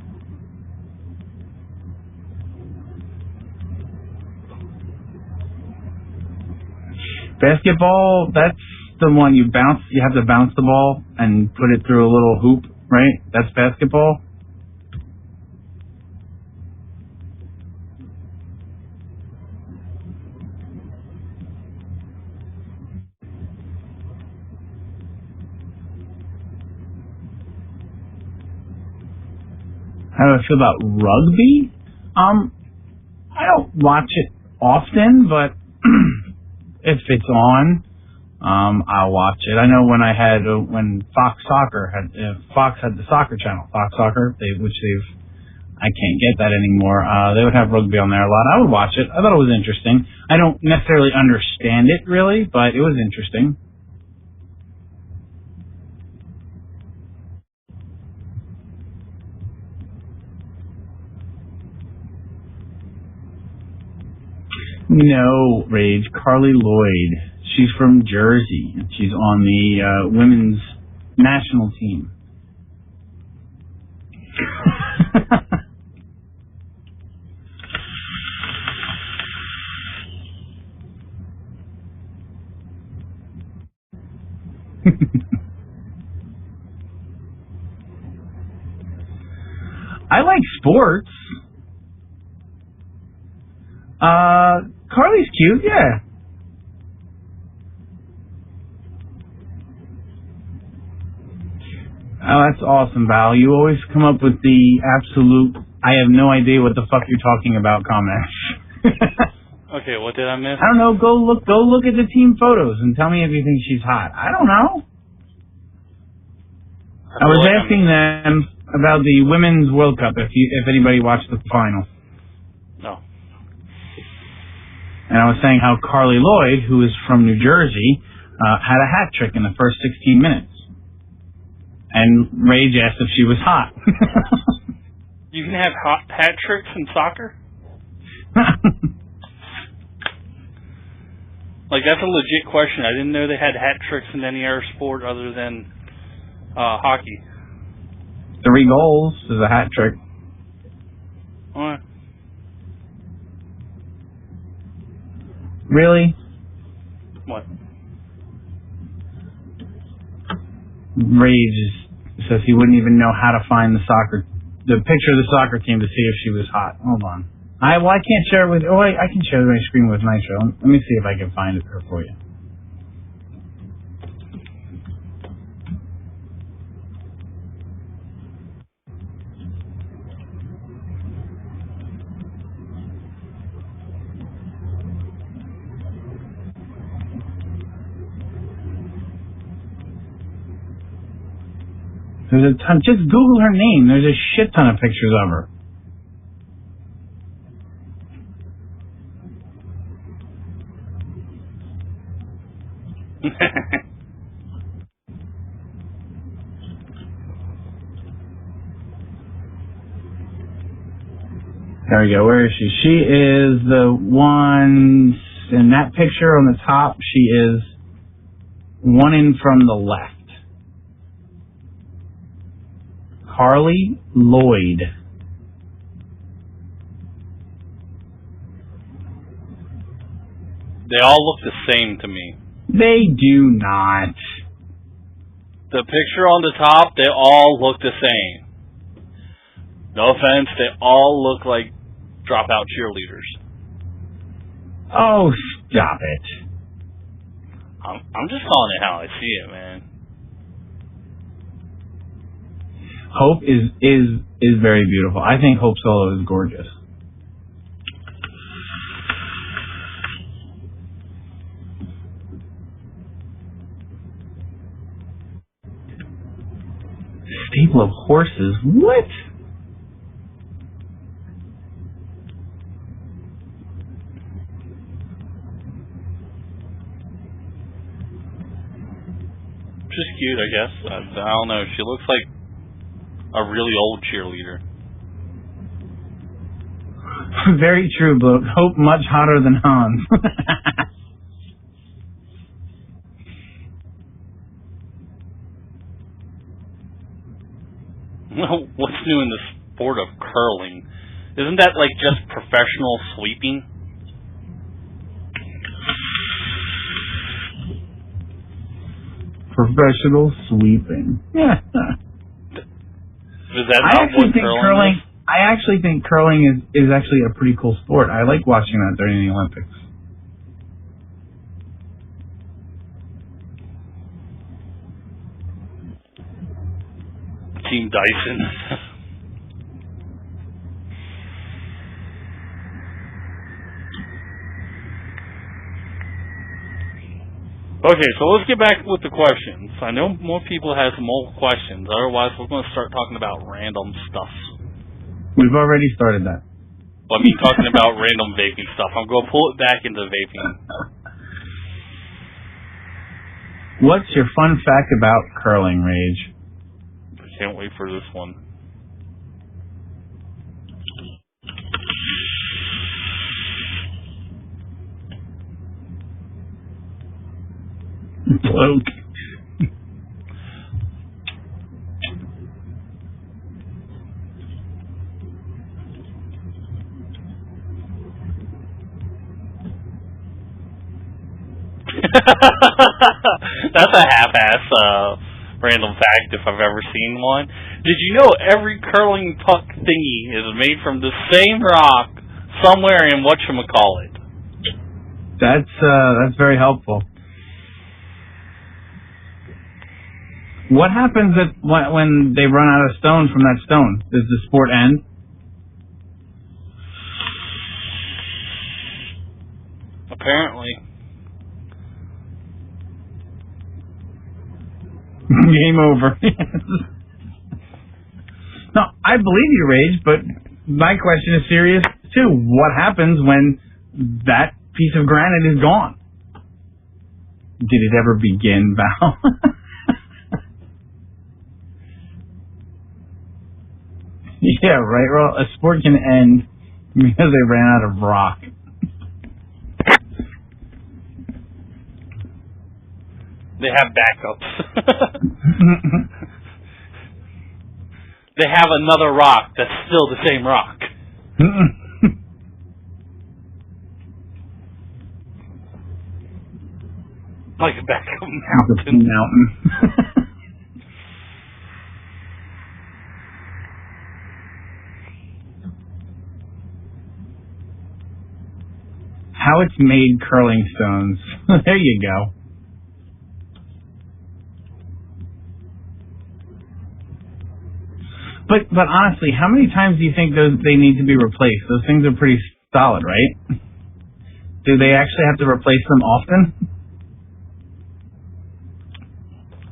Basketball, that's the one you have to bounce the ball and put it through a little hoop, right? That's basketball. How do I feel about rugby? I don't watch it often, but if it's on, I'll watch it. I know when Fox had the soccer channel, Fox Soccer, I can't get that anymore. They would have rugby on there a lot. I would watch it. I thought it was interesting. I don't necessarily understand it really, but it was interesting. No, Rage. Carly Lloyd. She's from Jersey, and she's on the women's national team. I like sports. Carly's cute, yeah. Oh, that's awesome, Val. You always come up with the absolute, I have no idea what the fuck you're talking about comments. Okay, what did I miss? I don't know. Go look at the team photos and tell me if you think she's hot. I don't know. I was asking them about the Women's World Cup, if anybody watched the final. No. And I was saying how Carly Lloyd, who is from New Jersey, had a hat trick in the first 16 minutes. And Rage asked if she was hot. You can have hat tricks in soccer? Like, that's a legit question. I didn't know they had hat tricks in any other sport other than hockey. 3 goals is a hat trick. What? Really? What? Rage says he wouldn't even know how to find the picture of the soccer team to see if she was hot. Hold on. I can't share it with. Oh, I can share my screen with Nitro. Let me see if I can find it for you. There's a ton. Just Google her name. There's a shit ton of pictures of her. There we go. Where is she? She is the one in that picture on the top. She is one in from the left. Carly Lloyd. They all look the same to me. They do not. The picture on the top, they all look the same. No offense, they all look like dropout cheerleaders. Oh, stop it. I'm just calling it how I see it, man. Hope is very beautiful. I think Hope Solo is gorgeous. Stable of horses? What? She's cute, I guess. I don't know. She looks like a really old cheerleader. Very true, but Hope much hotter than Hans. What's new in the sport of curling? Isn't that like just professional sweeping? Professional sweeping. Yeah. Is that not what curling is? I actually think curling is actually a pretty cool sport. I like watching that during the Olympics. Team Dyson. Okay, so let's get back with the questions. I know more people have some more questions. Otherwise, we're going to start talking about random stuff. We've already started that. Well, I mean, talking about random vaping stuff. I'm going to pull it back into vaping. What's your fun fact about curling, Rage? I can't wait for this one. Bloke. That's a half-ass random fact if I've ever seen one. Did you know every curling puck thingy is made from the same rock somewhere in whatchamacallit? That's very helpful. What happens when they run out of stone from that stone? Does the sport end? Apparently. Game over. No, I believe you, Rage, but my question is serious too. What happens when that piece of granite is gone? Did it ever begin, Val? Yeah, right. Well, a sport can end because they ran out of rock. They have backups. They have another rock that's still the same rock. Like a backup mountain. How it's made curling stones. There you go. But honestly, how many times do you think they need to be replaced? Those things are pretty solid, right? Do they actually have to replace them often?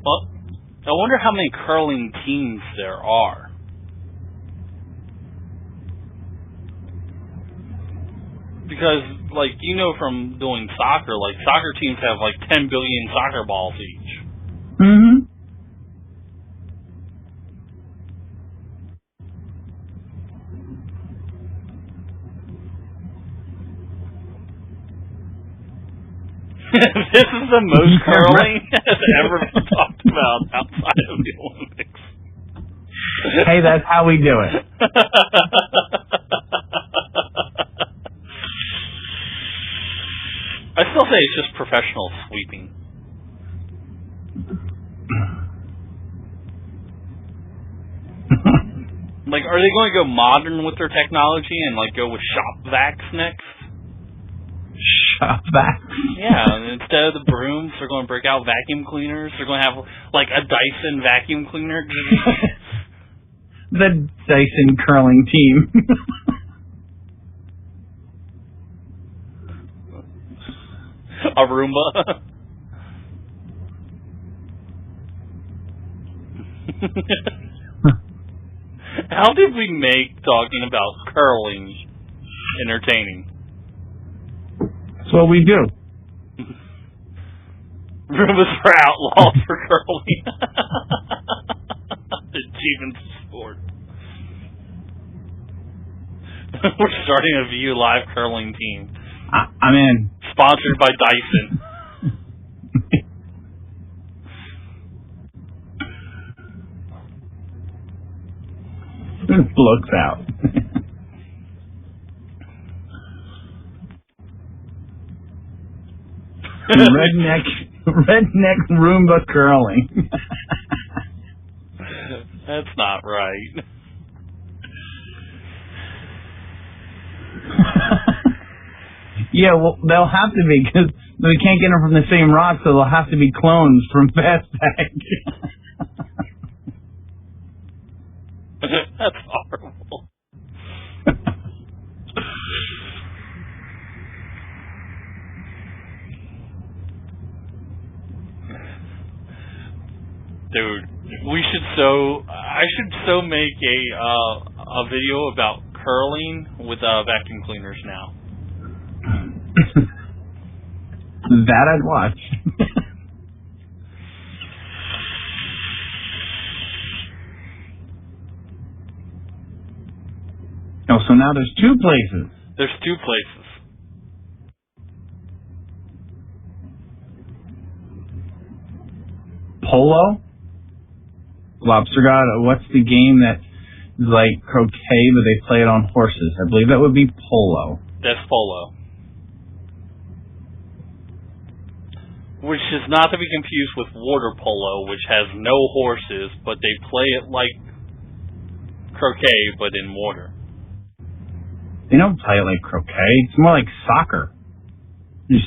Well, I wonder how many curling teams there are. Because, like, you know from doing soccer, like, soccer teams have, like, 10 billion soccer balls each. Mm-hmm. This is the most curling has ever been talked about outside of the Olympics. Hey, that's how we do it. I still say it's just professional sweeping. Like, are they going to go modern with their technology and, like, go with shop vacs next? Shop vacs? Yeah, and instead of the brooms, they're going to break out vacuum cleaners. They're going to have, like, a Dyson vacuum cleaner. The Dyson curling team. A Roomba. How did we make talking about curling entertaining? That's what we do. Roombas are outlawed for curling. Achievements of sport. We're starting a VU Live curling team. I'm in. Sponsored by Dyson. Looks out. redneck Roomba curling. That's not right. Yeah, well, they'll have to be, because we can't get them from the same rock, so they'll have to be clones from Fastback. That's horrible. Dude, I should make a video about curling with vacuum cleaners now. That I'd watch. Oh, so now there's two places. There's two places. Polo? Lobster God, what's the game that is like croquet, but they play it on horses? I believe that would be polo. That's polo. Which is not to be confused with water polo, which has no horses, but they play it like croquet, but in water. They don't play it like croquet. It's more like soccer. You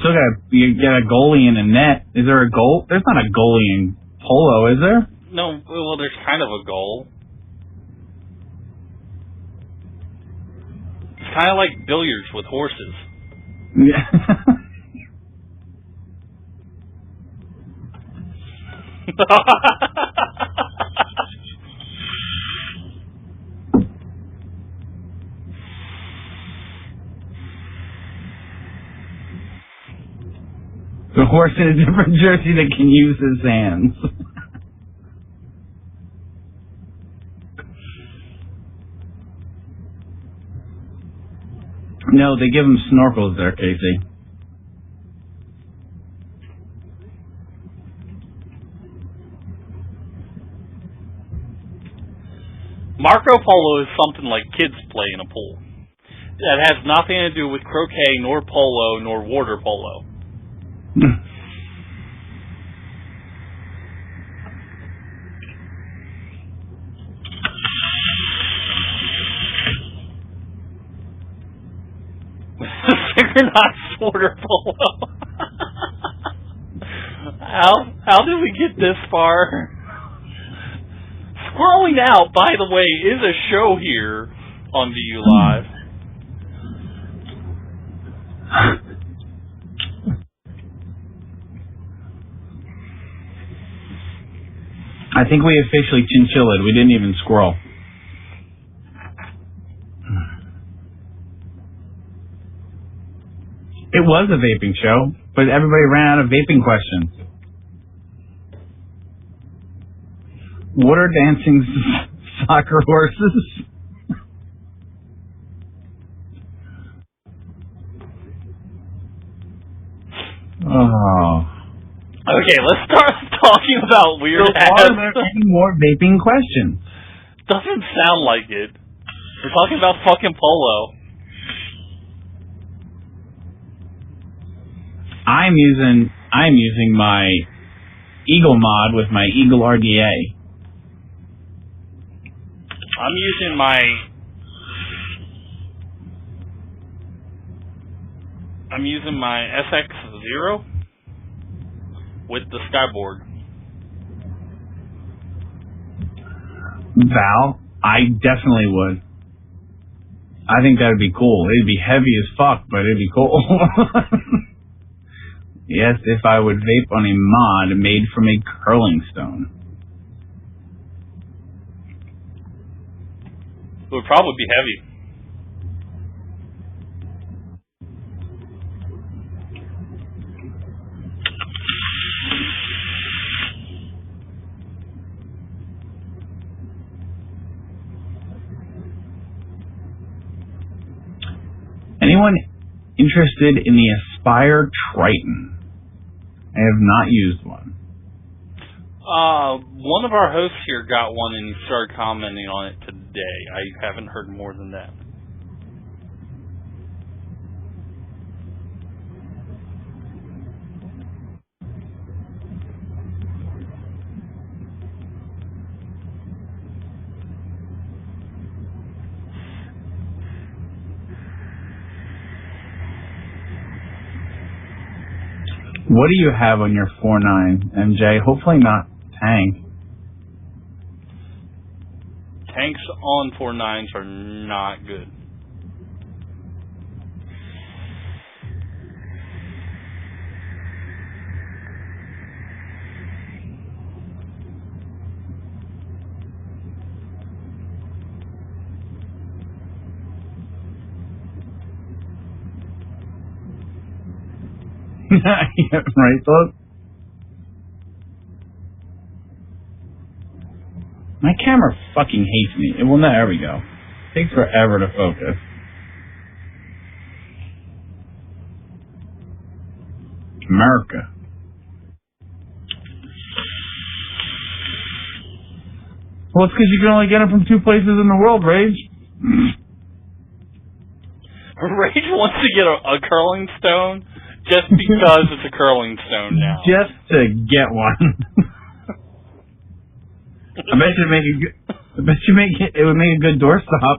get a goalie in a net. Is there a goal? There's not a goalie in polo, is there? No, well, there's kind of a goal. It's kind of like billiards with horses. Yeah. The horse in a different jersey that can use his hands. No, they give him snorkels there, Casey. Marco Polo is something like kids play in a pool. That has nothing to do with croquet, nor polo, nor water polo. Synchronized water polo. How did we get this far? Scrolling out, by the way, is a show here on VU Live. I think we officially chinchillaed. We didn't even scroll. It was a vaping show, but everybody ran out of vaping questions. Water dancing soccer horses. Oh. Okay, let's start talking about weird So ass. are there any more vaping questions? Doesn't sound like it. We're talking about fucking polo. I'm using my Eagle mod with my Eagle RDA. I'm using my SX0 with the Skyborg. Val, I definitely would. I think that would be cool. It'd be heavy as fuck, but it'd be cool. Yes, if I would vape on a mod made from a curling stone. It would probably be heavy. Anyone interested in the Aspire Triton? I have not used one. One of our hosts here got one and started commenting on it today. I haven't heard more than that. What do you have on your 4.9, MJ? Hopefully not tank. Tanks on 4.9s are not good. Right, folks? My camera fucking hates me. It will not. There we go. It takes forever to focus. America. Well, it's because you can only get them from 2 places in the world, Rage. Rage wants to get a curling stone just because it's a curling stone now. Just to get one. I bet you make a good. I bet you it would make a good doorstop.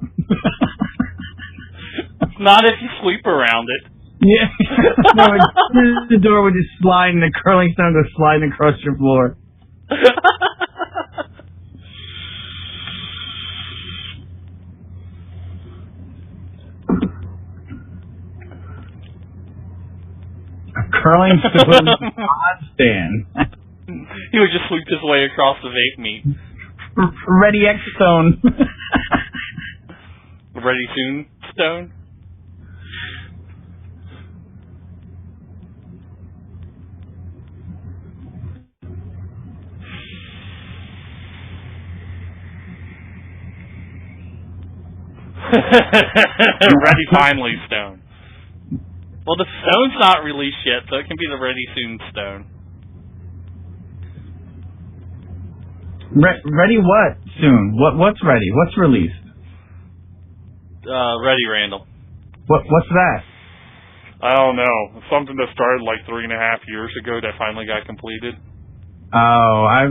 Not if you sweep around it. Yeah. No, the door would just slide and the curling stone goes sliding across your floor. A curling stone pod stand. He would just sweep his way across the vape meat. Ready X stone. Ready soon stone? Ready finally stone. Well, the stone's not released yet, so it can be the ready soon stone. Ready what? Soon. What's ready? What's released? Ready Randall. What's that? I don't know. Something that started like 3.5 years ago that finally got completed. Oh, I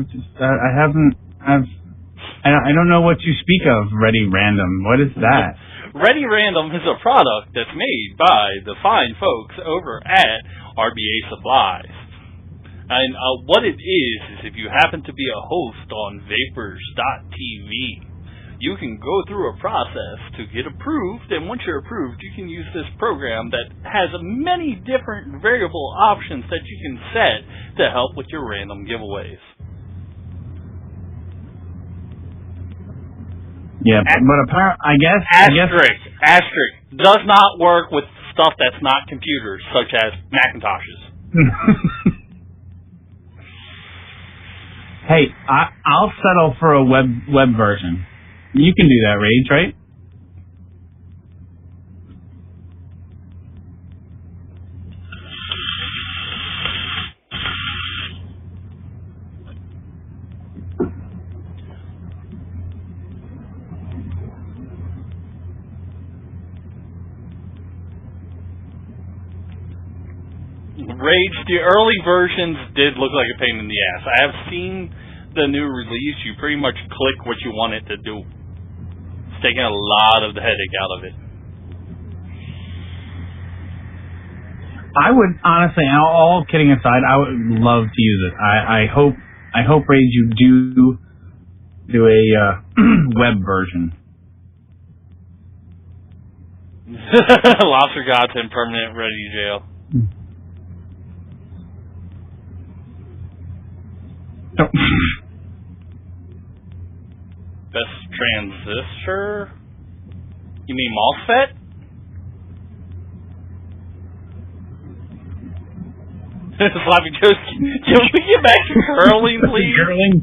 don't know what you speak of, Ready Random. What is that? Ready Random is a product that's made by the fine folks over at RBA Supplies. And what it is if you happen to be a host on Vapors.tv, you can go through a process to get approved, and once you're approved, you can use this program that has many different variable options that you can set to help with your random giveaways. Yeah, but apparently, I guess... Asterisk does not work with stuff that's not computers, such as Macintoshes. Hey, I'll settle for a web version. You can do that, Rage, right? Rage, the early versions did look like a pain in the ass. I have seen the new release. You pretty much click what you want it to do. It's taking a lot of the headache out of it. I would honestly, all kidding aside, I would love to use it. I hope Rage you do a web version. Lobster God's in permanent ready jail. Oh. Best transistor? You mean MOSFET? Sloppy Joe's, can we get back to curling, please? Curling.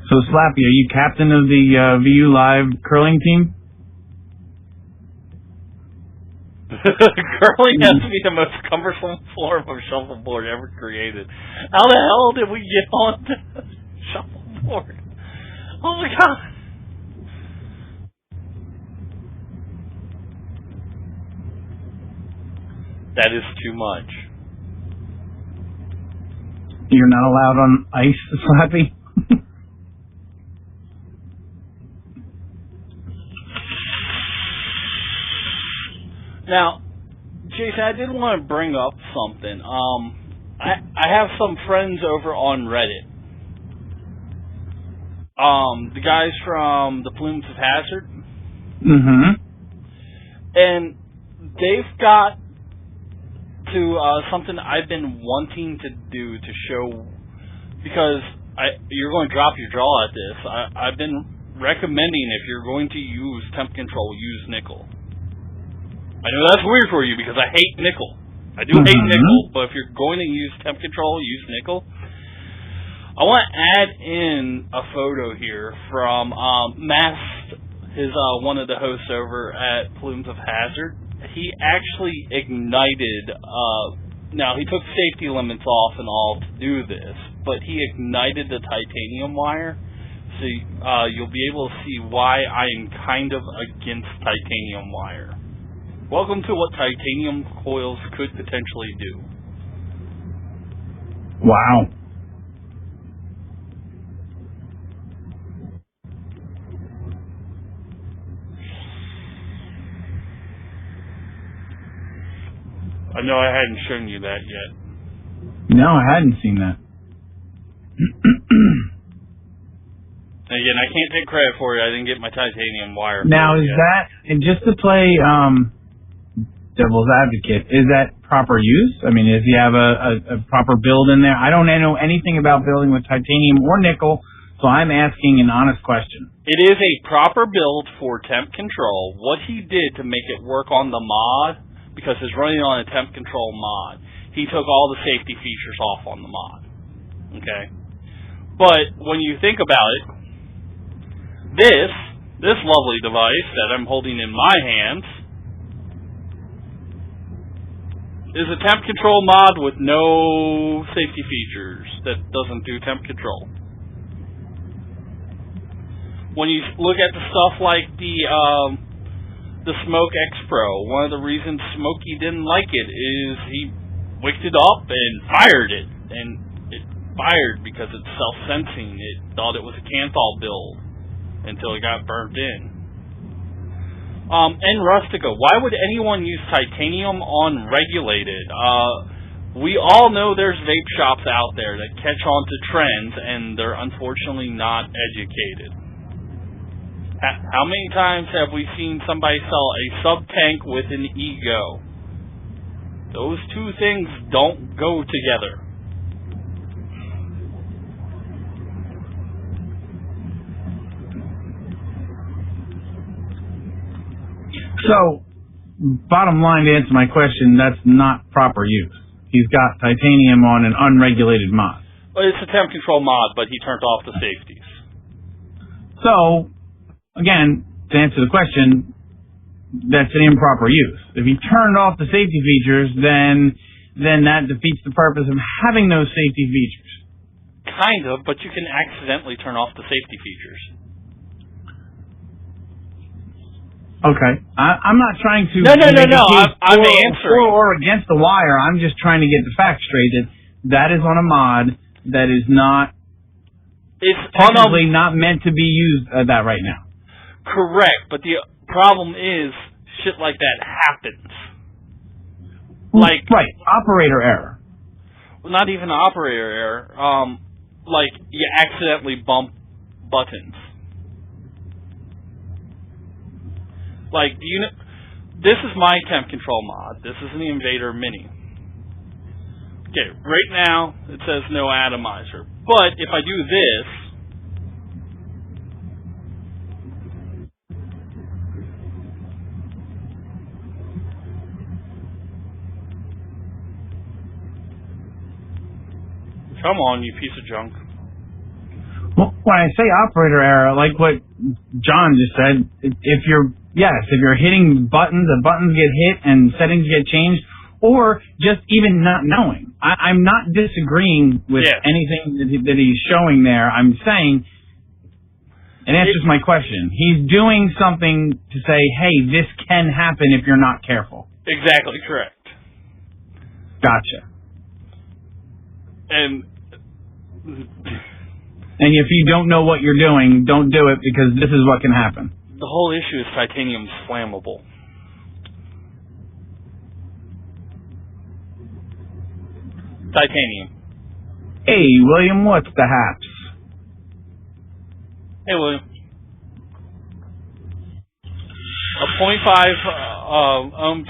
So, Slappy, are you captain of the VU Live curling team? Curling has to be the most cumbersome form of shuffleboard ever created. How the hell did we get on to shuffleboard? Oh my god! That is too much. You're not allowed on ice, Slappy? Now, Jason, I did want to bring up something. I have some friends over on Reddit. The guys from the Plumes of Hazard. Mm-hmm. And they've got to something I've been wanting to do to show, because you're going to drop your jaw at this. I've been recommending, if you're going to use temp control, use nickel. I know that's weird for you because I hate nickel. I do hate nickel, but if you're going to use temp control, use nickel. I want to add in a photo here from Mast, one of the hosts over at Plumes of Hazard. He actually ignited, now he took safety limits off and all to do this, but he ignited the titanium wire, so you'll be able to see why I am kind of against titanium wire. Welcome to what titanium coils could potentially do. Wow. I know I hadn't shown you that yet. No, I hadn't seen that. Again, I can't take credit for it. I didn't get my titanium wire. Now, is that, and just to play devil's advocate, is that proper use? I mean, does he have a proper build in there? I don't know anything about building with titanium or nickel, so I'm asking an honest question. It is a proper build for temp control. What he did to make it work on the mod, because it's running on a temp control mod, he took all the safety features off on the mod. Okay? But when you think about it, this lovely device that I'm holding in my hands is a temp control mod with no safety features that doesn't do temp control. When you look at the stuff like the Smoke X Pro, one of the reasons Smokey didn't like it is he wicked it up and fired it, and it fired because it's self-sensing. It thought it was a Canthal build until it got burnt in. And Rustica, why would anyone use titanium unregulated? We all know there's vape shops out there that catch on to trends, and they're unfortunately not educated. How many times have we seen somebody sell a sub-tank with an ego? Those two things don't go together. So, bottom line, to answer my question, that's not proper use. He's got titanium on an unregulated mod. Well, it's a temp control mod, but he turned off the safeties. So, again, to answer the question, that's an improper use. If he turned off the safety features, then that defeats the purpose of having those safety features. kind of, but you can accidentally turn off the safety features. Okay. I'm not trying to... No. I'm answering. Or against the wire. I'm just trying to get the facts straight. That is on a mod that is not... It's technically not meant to be used that right now. Correct, but the problem is shit like that happens. Right, operator error. Not even operator error. Like you accidentally bump buttons. Like, do you know? This is my temp control mod. This is the Invader Mini. Okay, right now it says no atomizer, but if I do this. Come on, you piece of junk. Well, when I say operator error, like what John just said, if you're hitting buttons, the buttons get hit and settings get changed, or just even not knowing. I'm not disagreeing with anything that he's showing there. I'm saying it answers my question. He's doing something to say, hey, this can happen if you're not careful. Exactly correct. Gotcha. And if you don't know what you're doing, don't do it, because this is what can happen. The whole issue is titanium's flammable. Titanium. Hey, William, what's the haps? Hey, William. A .5 ohm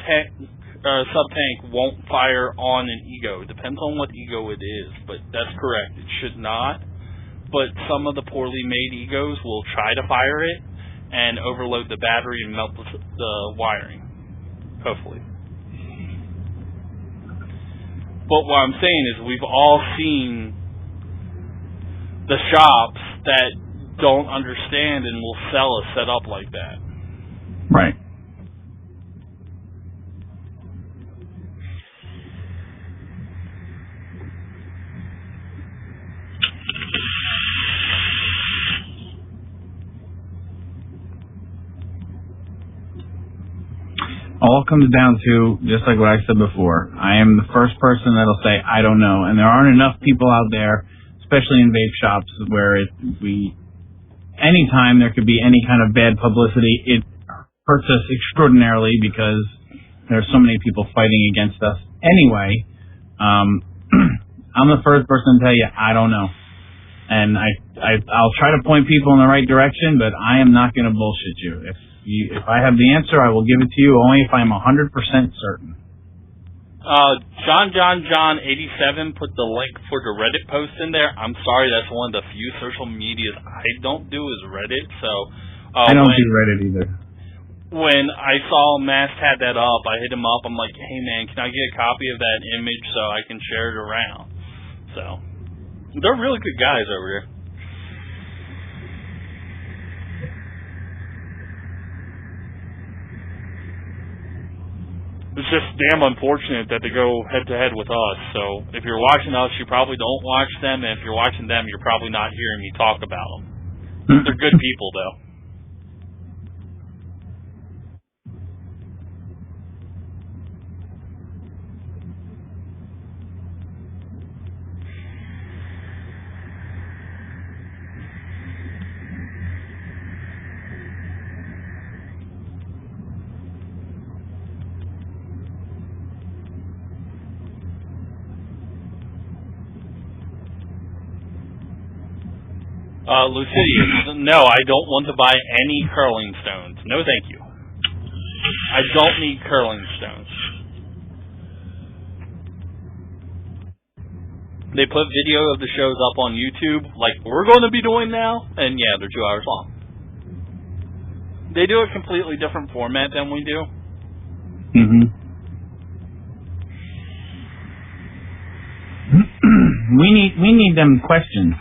sub-tank won't fire on an ego. It depends on what ego it is, but that's correct. It should not. But some of the poorly made egos will try to fire it and overload the battery and melt the wiring. Hopefully. But what I'm saying is we've all seen the shops that don't understand and will sell a setup like that. Right. All comes down to, just like what I said before, I am the first person that'll say, I don't know. And there aren't enough people out there, especially in vape shops, where anytime there could be any kind of bad publicity, it hurts us extraordinarily because there's so many people fighting against us. Anyway, I'm the first person to tell you, I don't know. And I'll try to point people in the right direction, but I am not going to bullshit you. If I have the answer, I will give it to you only if I'm 100% certain. John 87 put the link for the Reddit post in there. I'm sorry, that's one of the few social medias I don't do is Reddit. So I don't do Reddit either. When I saw Mast had that up, I hit him up. I'm like, hey man, can I get a copy of that image so I can share it around? So they're really good guys over there. It's just damn unfortunate that they go head-to-head with us. So if you're watching us, you probably don't watch them. And if you're watching them, you're probably not hearing me talk about them. They're good people, though. Lucidius, no, I don't want to buy any curling stones. No, thank you. I don't need curling stones. They put video of the shows up on YouTube, like we're going to be doing now, and yeah, they're 2 hours long. They do a completely different format than we do. Mm-hmm. We need them questions.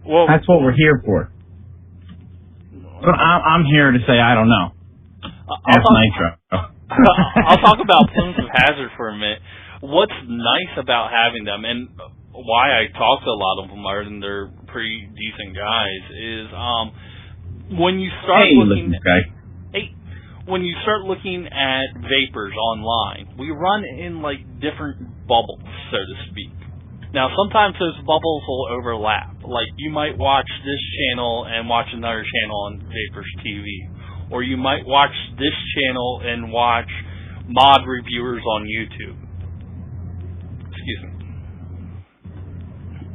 Well, that's what we're here for. But I'm here to say I don't know. That's Nitro. I'll talk about Plumes of Hazard for a minute. What's nice about having them, and why I talk to a lot of them, and they're pretty decent guys, is when you start when you start looking at vapors online, we run in like different bubbles, so to speak. Now, sometimes those bubbles will overlap. Like, you might watch this channel and watch another channel on Vapors TV, or you might watch this channel and watch mod reviewers on YouTube. Excuse me.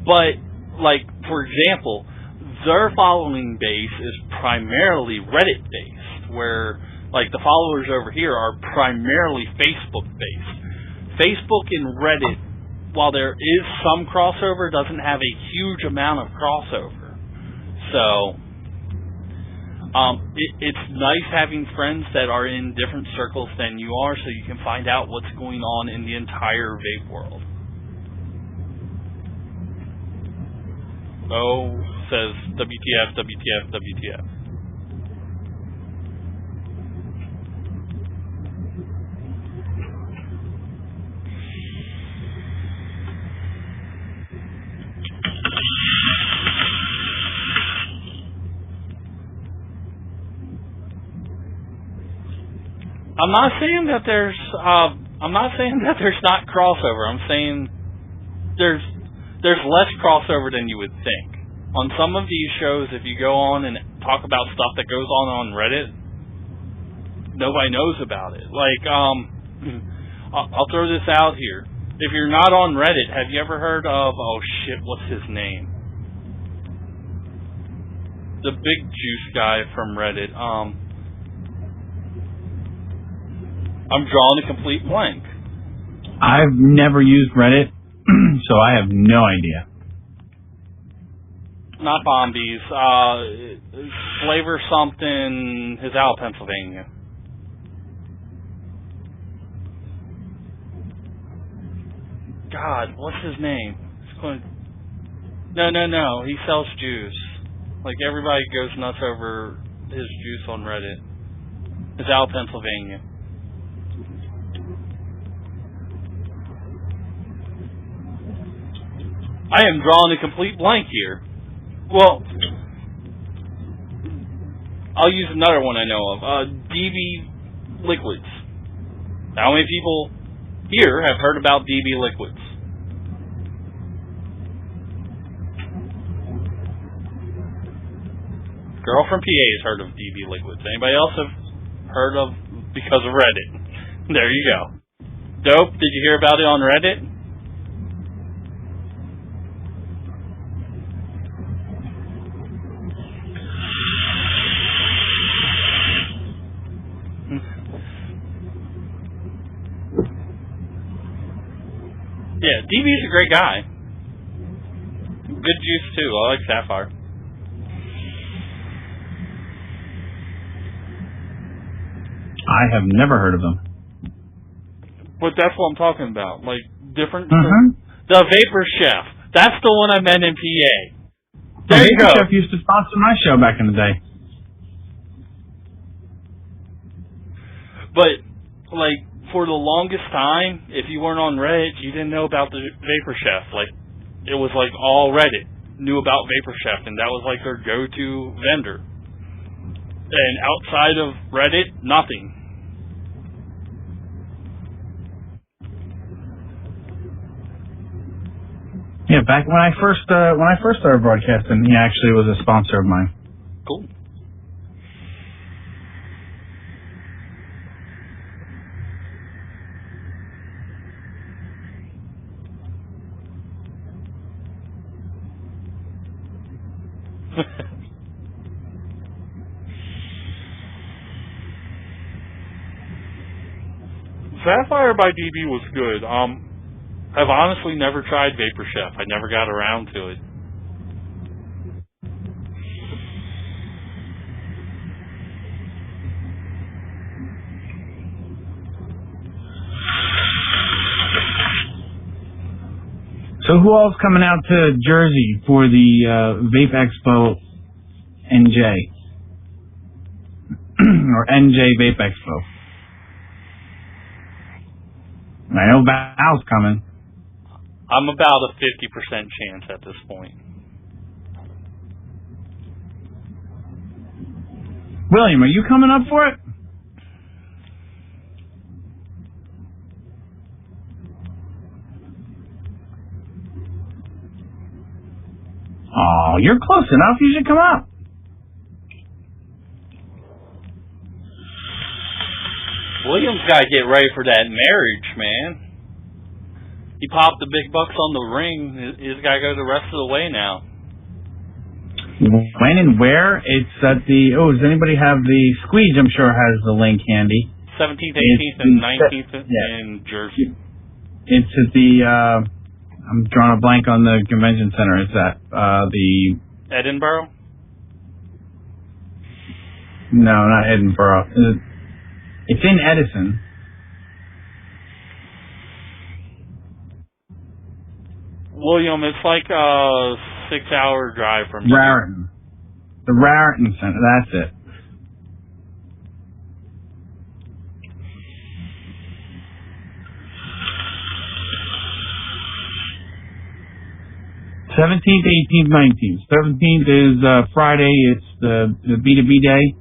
But, like, for example, their following base is primarily Reddit-based, where, like, the followers over here are primarily Facebook-based. Facebook and Reddit, while there is some crossover, doesn't have a huge amount of crossover. So, it's nice having friends that are in different circles than you are, so you can find out what's going on in the entire vape world. Oh, says WTF, WTF, WTF. I'm not saying that there's not crossover. I'm saying there's less crossover than you would think. On some of these shows, if you go on and talk about stuff that goes on Reddit, nobody knows about it. Like, I'll throw this out here. If you're not on Reddit, have you ever heard of, oh shit, what's his name? The big juice guy from Reddit. I'm drawing a complete blank. I've never used Reddit, so I have no idea. Not Bombies. Flavor something. His out of Pennsylvania. God, what's his name? No. He sells juice. Like, everybody goes nuts over his juice on Reddit. His out of Pennsylvania. I am drawing a complete blank here. Well, I'll use another one I know of. DB Liquids. How many people here have heard about DB Liquids? Girl from PA has heard of DB Liquids. Anybody else have heard of because of Reddit? There you go. Dope, did you hear about it on Reddit? Yeah, DB's a great guy. Good juice too. I like Sapphire. I have never heard of them. But that's what I'm talking about. Like, different... The Vapor Chef. That's the one I meant in PA. There you go. Vapor Chef used to sponsor my show back in the day. But, like, for the longest time, if you weren't on Reddit, you didn't know about the Vapor Chef. Like, it was like all Reddit knew about Vapor Chef, and that was like their go-to vendor. And outside of Reddit, nothing. Yeah, back when I first started broadcasting, he actually was a sponsor of mine. Cool. Sapphire by DB was good. I've honestly never tried Vapor Chef. I never got around to it. So who all's coming out to Jersey for the Vape Expo NJ? Or NJ Vape Expo? I know Val's coming. I'm about a 50% chance at this point. William, are you coming up for it? Oh, you're close enough. You should come up. William's got to get ready for that marriage, man. He popped the big bucks on the ring. He's got to go the rest of the way now. When and where? It's at the... Oh, does anybody have the... Squeege, I'm sure, has the link handy. 17th, 18th, and 19th in Jersey. It's at the... I'm drawing a blank on the convention center. Is that the... Edinburgh? No, not Edinburgh. It's in Edison. William, it's like a 6-hour drive from here. Raritan. The Raritan Center, that's it. '17th, 18th, 19th. 17th is Friday. It's the B2B day,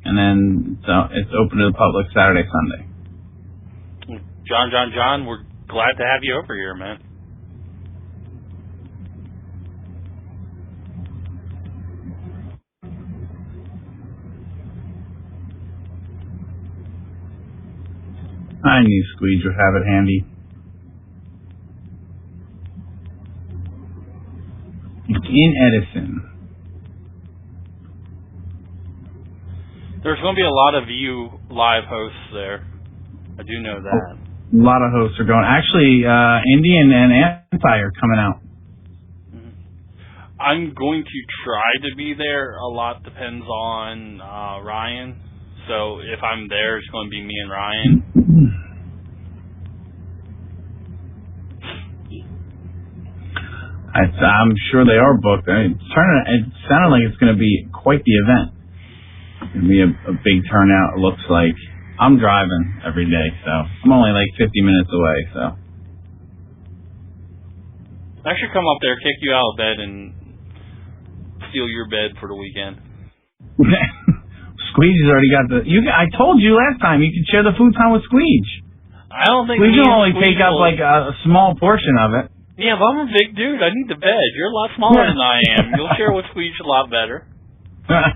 and then it's open to the public Saturday, Sunday. John, we're glad to have you over here, man. I knew Squeege would have it handy. It's in Edison. There's going to be a lot of you live hosts there. I do know that. A lot of hosts are going. Actually, Indian and Anti are coming out. I'm going to try to be there. A lot depends on Ryan. So if I'm there, it's going to be me and Ryan. I'm sure they are booked. It sounded like it's going to be quite the event. It's going to be a big turnout, it looks like. I'm driving every day, so I'm only like 50 minutes away, so. I should come up there, kick you out of bed, and steal your bed for the weekend. Squeege has already got I told you last time you could share the food time with Squeege. I don't think Squeege will only take up like a small portion of it. Yeah, but I'm a big dude. I need the bed. You're a lot smaller than I am. You'll share with Squeege a lot better. Does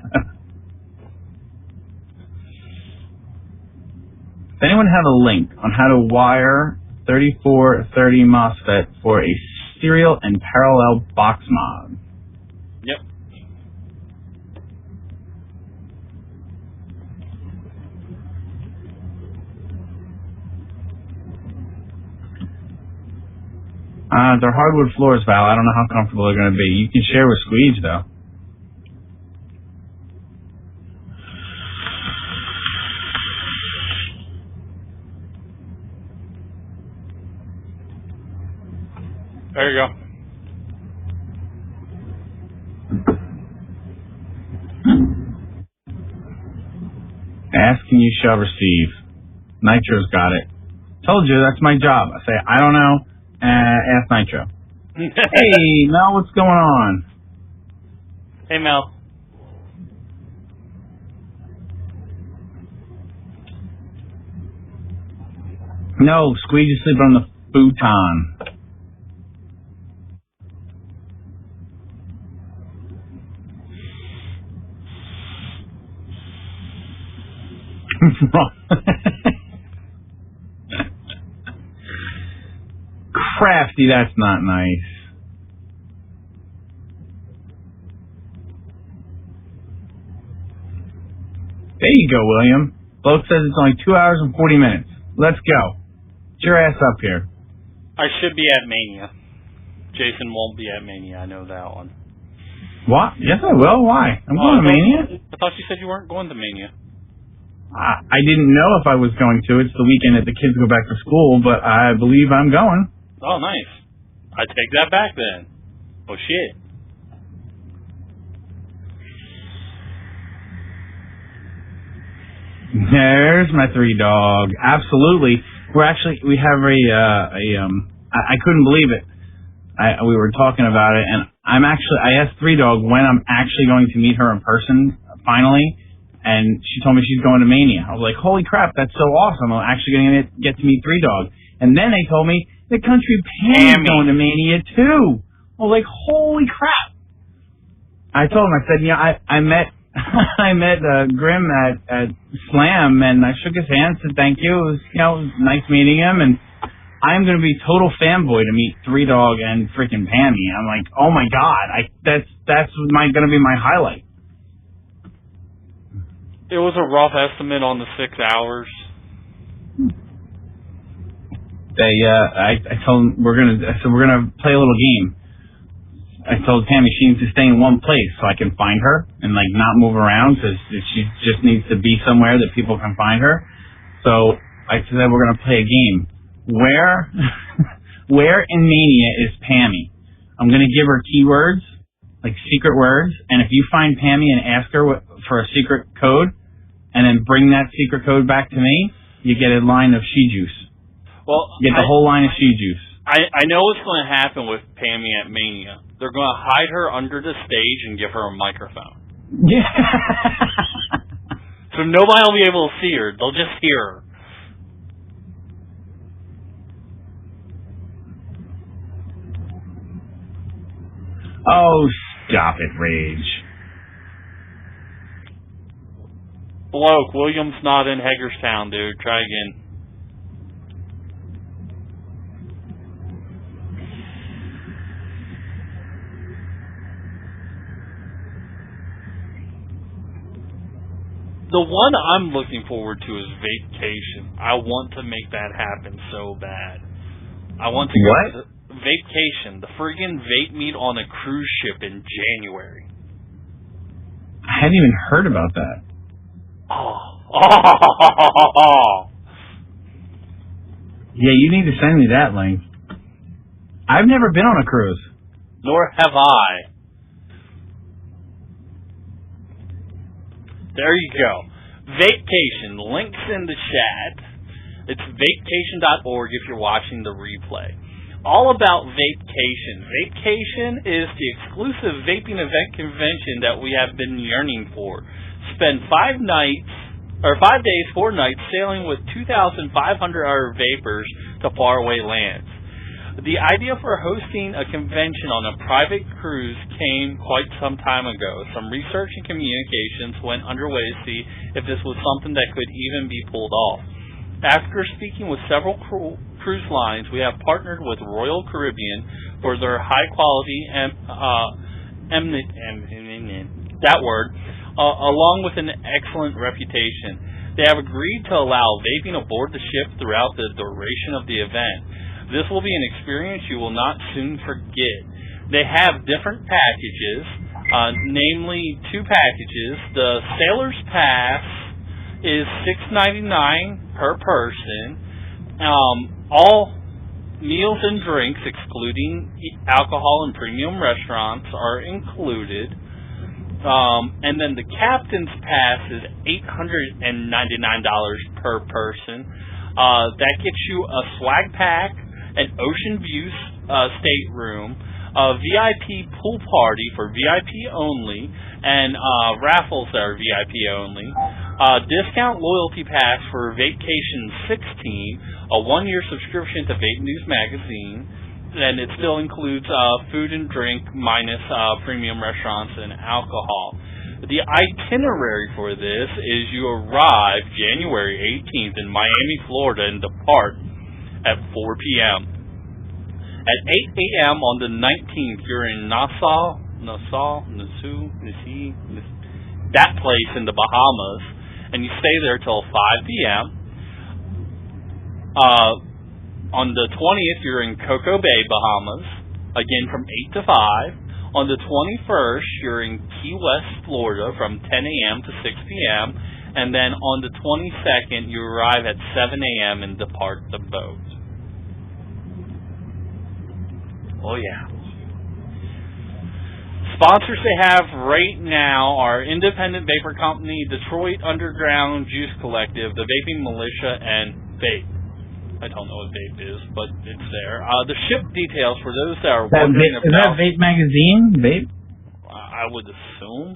anyone have a link on how to wire 3430 MOSFET for a serial and parallel box mod? Yep. They're hardwood floors, Val. I don't know how comfortable they're going to be. You can share with Squeege, though. There you go. Ask and you shall receive. Nitro's got it. Told you, that's my job. I say, I don't know. Ask Nitro. Hey, Mel, what's going on? Hey, Mel. No, Squeege is sleeping on the futon. Crafty, that's not nice. There you go, William. Bloke says it's only 2 hours and 40 minutes. Let's go. Get your ass up here. I should be at Mania. Jason won't be at Mania. I know that one. What? Yes, I will. Why? I'm going to Mania. I thought you said you weren't going to Mania. I didn't know if I was going to. It's the weekend that the kids go back to school, but I believe I'm going. Oh, nice. I take that back then. Oh, shit. There's my 3-dog. Absolutely. We have I couldn't believe it. we were talking about it, and I asked Three Dog when I'm actually going to meet her in person finally, and she told me she's going to Mania. I was like, holy crap, that's so awesome! I'm actually going to get to meet Three Dog. And then they told me the Country Pammy's going to Mania too. I was like, holy crap! I told him, I said, I met I met Grim at Slam, and I shook his hand, said thank you. It was, it was nice meeting him, and I'm going to be total fanboy to meet Three Dog and freaking Pammy. I'm like, oh my god, that's going to be my highlight. It was a rough estimate on the 6 hours. I told them we're gonna play a little game. I told Tammy she needs to stay in one place so I can find her and not move around, because she just needs to be somewhere that people can find her. So I said we're gonna play a game. Where in Mania is Pammy? I'm gonna give her keywords, secret words, and if you find Pammy and ask her for a secret code, and then bring that secret code back to me, you get a line of She Juice. Well, you get the whole line of She Juice. I know what's going to happen with Pammy at Mania. They're going to hide her under the stage and give her a microphone. Yeah. So nobody will be able to see her. They'll just hear her. Oh, stop it, Rage. Bloke, William's not in Hagerstown, dude. Try again. The one I'm looking forward to is Vacation. I want to make that happen so bad. I want to go to Vacation, the friggin' vape meet on a cruise ship in January. I hadn't even heard about that. Yeah, you need to send me that link. I've never been on a cruise. Nor have I. There you go. Vacation. Links in the chat. It's vacation.org if you're watching the replay. All about Vacation. Vacation is the exclusive vaping event convention that we have been yearning for. Spend 5 days, 4 nights sailing with 2,500 other vapors to faraway lands. The idea for hosting a convention on a private cruise came quite some time ago. Some research and communications went underway to see if this was something that could even be pulled off. After speaking with several cruise lines, we have partnered with Royal Caribbean for their high-quality along with an excellent reputation. They have agreed to allow vaping aboard the ship throughout the duration of the event. This will be an experience you will not soon forget. They have different packages, namely 2 packages. The Sailor's Pass is $6.99 per person. All meals and drinks, excluding alcohol and premium restaurants, are included. And then the Captain's Pass is $899 per person. That gets you a swag pack, an ocean view stateroom, a VIP pool party for VIP only, and raffles that are VIP only, discount loyalty pass for Vacation 16, a 1-year subscription to Vape News Magazine, and it still includes food and drink minus premium restaurants and alcohol. The itinerary for this is you arrive January 18th in Miami, Florida, and depart at 4 p.m. At 8 a.m. on the 19th, you're in Nassau, that place in the Bahamas, and you stay there till 5 p.m. On the 20th, you're in Cocoa Bay, Bahamas, again from 8 to 5. On the 21st, you're in Key West, Florida, from 10 a.m. to 6 p.m. And then on the 22nd, you arrive at 7 a.m. and depart the boat. Oh, yeah. Sponsors they have right now are Independent Vapor Company, Detroit Underground Juice Collective, the Vaping Militia, and Vape. I don't know what vape is, but it's there. The ship details for those that are wondering about... Is that Vape Magazine? Vape? I would assume.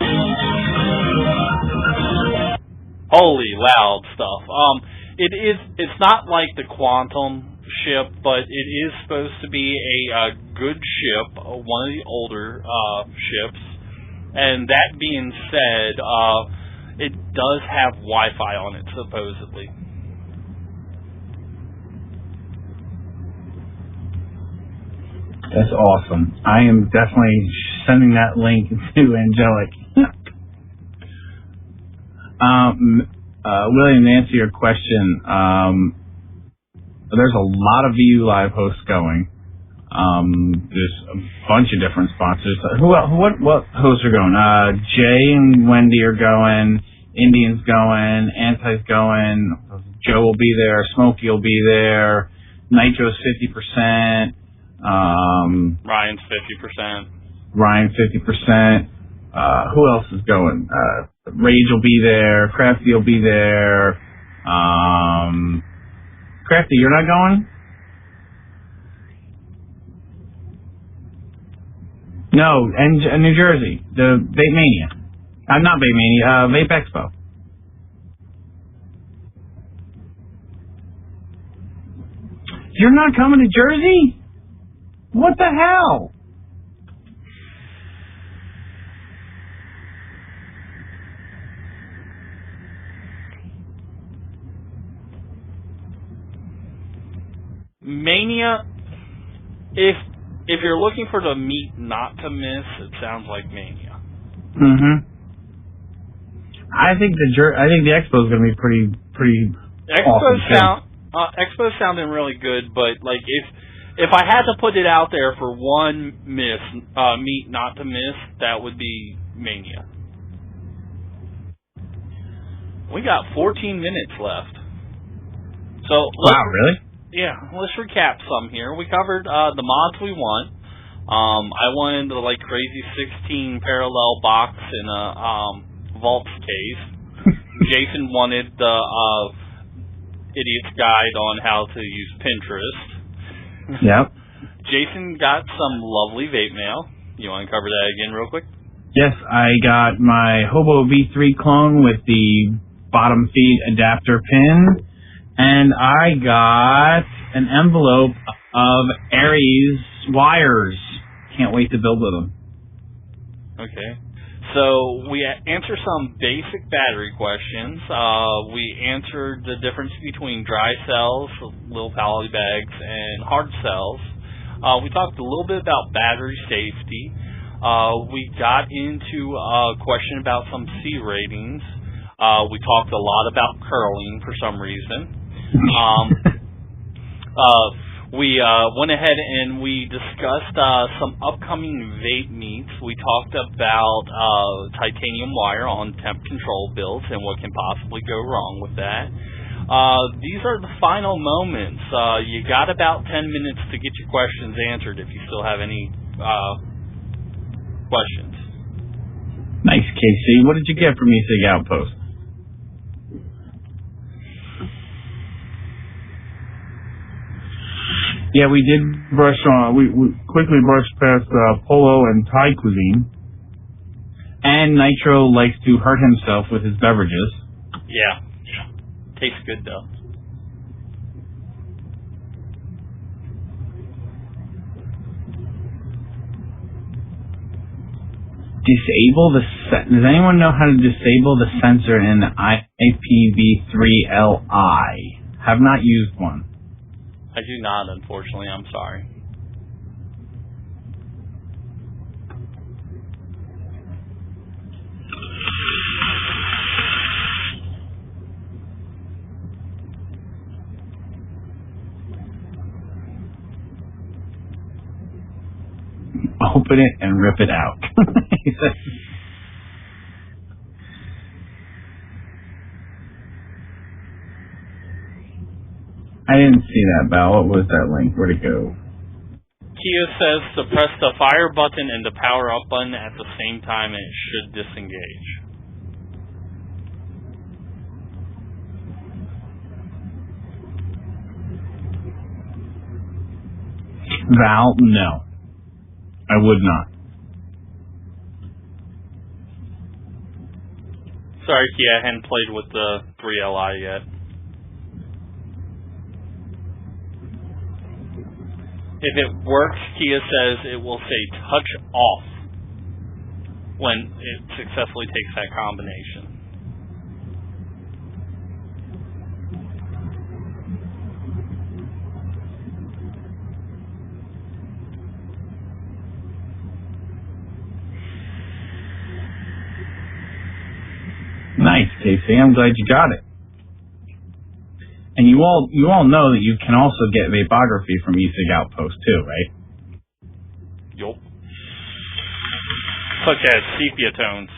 Holy loud stuff. It's not like the Quantum ship, but it is supposed to be a good ship, one of the older ships. And that being said, it does have Wi-Fi on it, supposedly. That's awesome. I am definitely sending that link to Angelic. William, to answer your question, there's a lot of VU Live hosts going. There's a bunch of different sponsors. What hosts are going? Jay and Wendy are going. Indian's going. Anti's going. Joe will be there. Smokey will be there. Nitro's 50%. Ryan's 50%. Ryan 50%. Who else is going? Rage will be there. Crafty will be there. Crafty, you're not going? No, and New Jersey, the Vape Mania. Not Vape Mania, Vape Expo. You're not coming to Jersey? What the hell? Mania, if you're looking for the meet not to miss, it sounds like Mania. Mm-hmm. I think the expo is going to be pretty awesome. Expo's sounding really good, but like if I had to put it out there for one meet not to miss, that would be Mania. We got 14 minutes left. So wow, really? Yeah, let's recap some here. We covered the mods we want. I wanted the crazy 16 parallel box in a vault case. Jason wanted the idiot's guide on how to use Pinterest. Yep. Jason got some lovely vape mail. You want to cover that again real quick? Yes, I got my Hobo V3 clone with the bottom feed adapter pin. And I got an envelope of Aries wires. Can't wait to build with them. Okay. So we answered some basic battery questions. We answered the difference between dry cells, little poly bags, and hard cells. We talked a little bit about battery safety. We got into a question about some C ratings. We talked a lot about curling for some reason. We went ahead and we discussed some upcoming vape meets. We talked about titanium wire on temp control builds and what can possibly go wrong with that. These are the final moments. You got about 10 minutes to get your questions answered if you still have any questions. Nice, Casey. What did you get from e-cig Outpost? Yeah, we did brush on. We quickly brushed past Polo and Thai cuisine. And Nitro likes to hurt himself with his beverages. Yeah. Tastes good though. Does anyone know how to disable the sensor in IPv3LI? Have not used one. I do not, unfortunately. I'm sorry. Open it and rip it out. I didn't see that, Val. What was that link? Where'd it go? Kia says to press the fire button and the power up button at the same time and it should disengage. Val, no. I would not. Sorry, Kia, I hadn't played with the 3LI yet. If it works, Kia says it will say touch off when it successfully takes that combination. Nice, Casey. I'm glad you got it. And you all know that you can also get vapography from e-cig Outpost too, right? Yup. Such as sepia tones.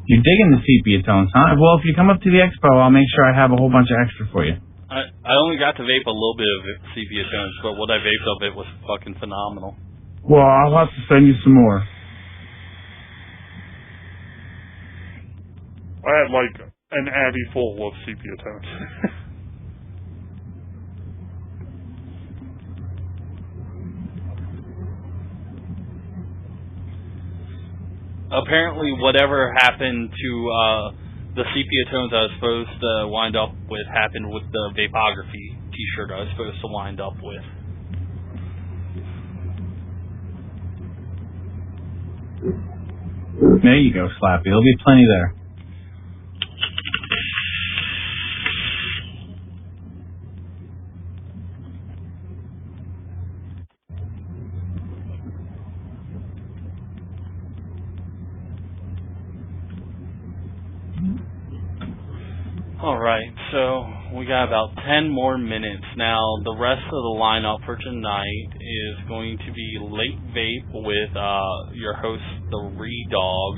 You're digging the sepia tones, huh? Well, if you come up to the expo, I'll make sure I have a whole bunch of extra for you. I only got to vape a little bit of sepia tones, but what I vaped of it was fucking phenomenal. Well, I'll have to send you some more. I had like an addy full of sepia tones. Apparently, whatever happened to the sepia tones I was supposed to wind up with happened with the vapography t-shirt I was supposed to wind up with. There you go, Slappy. There'll be plenty there. Alright, so we got about 10 more minutes. Now, the rest of the lineup for tonight is going to be Late Vape with your host, the Re-Dog.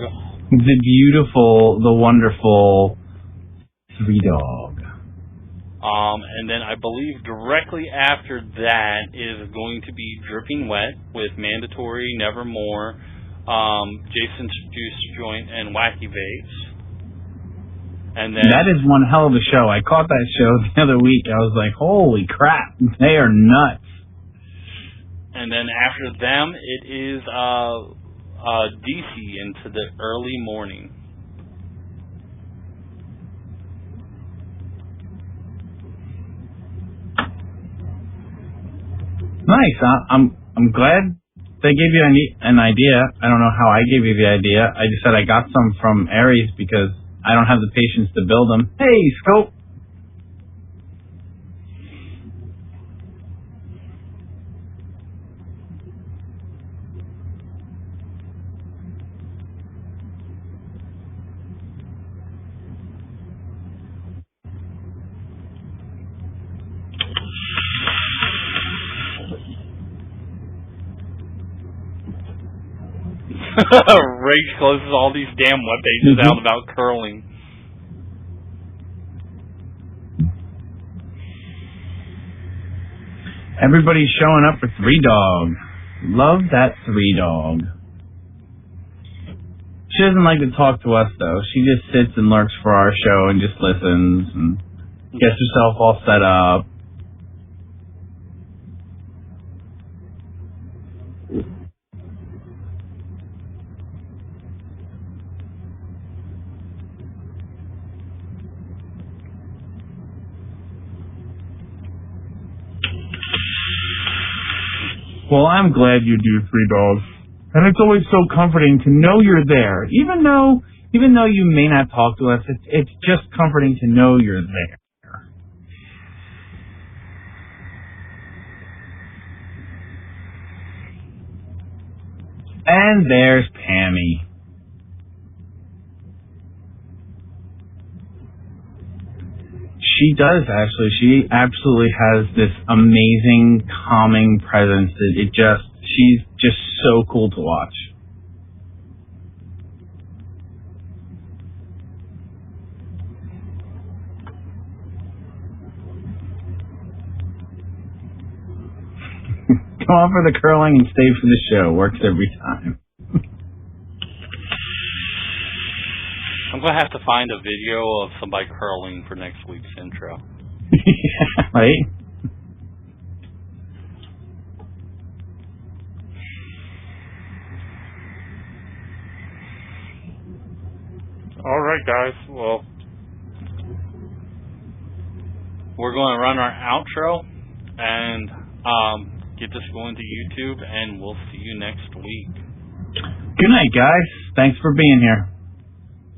The beautiful, the wonderful Re-Dog. And then I believe directly after that is going to be Dripping Wet with Mandatory, Nevermore, Jason's Juice Joint, and Wacky Vapes. And then that is one hell of a show. I caught that show the other week. I was like, holy crap, they are nuts. And then after them, it is DC into the early morning. Nice. I'm glad they gave you an idea. I don't know how I gave you the idea. I just said I got some from Aries because I don't have the patience to build them. Hey, Scope. Rage closes all these damn web pages out about curling. Everybody's showing up for Re-Dog. Love that Re-Dog. She doesn't like to talk to us, though. She just sits and lurks for our show and just listens and gets herself all set up. Well, I'm glad you do, Re-Dog. And it's always so comforting to know you're there. Even though you may not talk to us, it's just comforting to know you're there. And there's Pammy. She does, actually. She absolutely has this amazing, calming presence. She's just so cool to watch. Come on for the curling and stay for the show. Works every time. I'm going to have to find a video of somebody curling for next week's intro. Yeah, right? All right, guys. Well, we're going to run our outro and get this going to YouTube, and we'll see you next week. Good night, guys. Thanks for being here.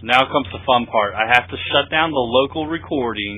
Now comes the fun part. I have to shut down the local recording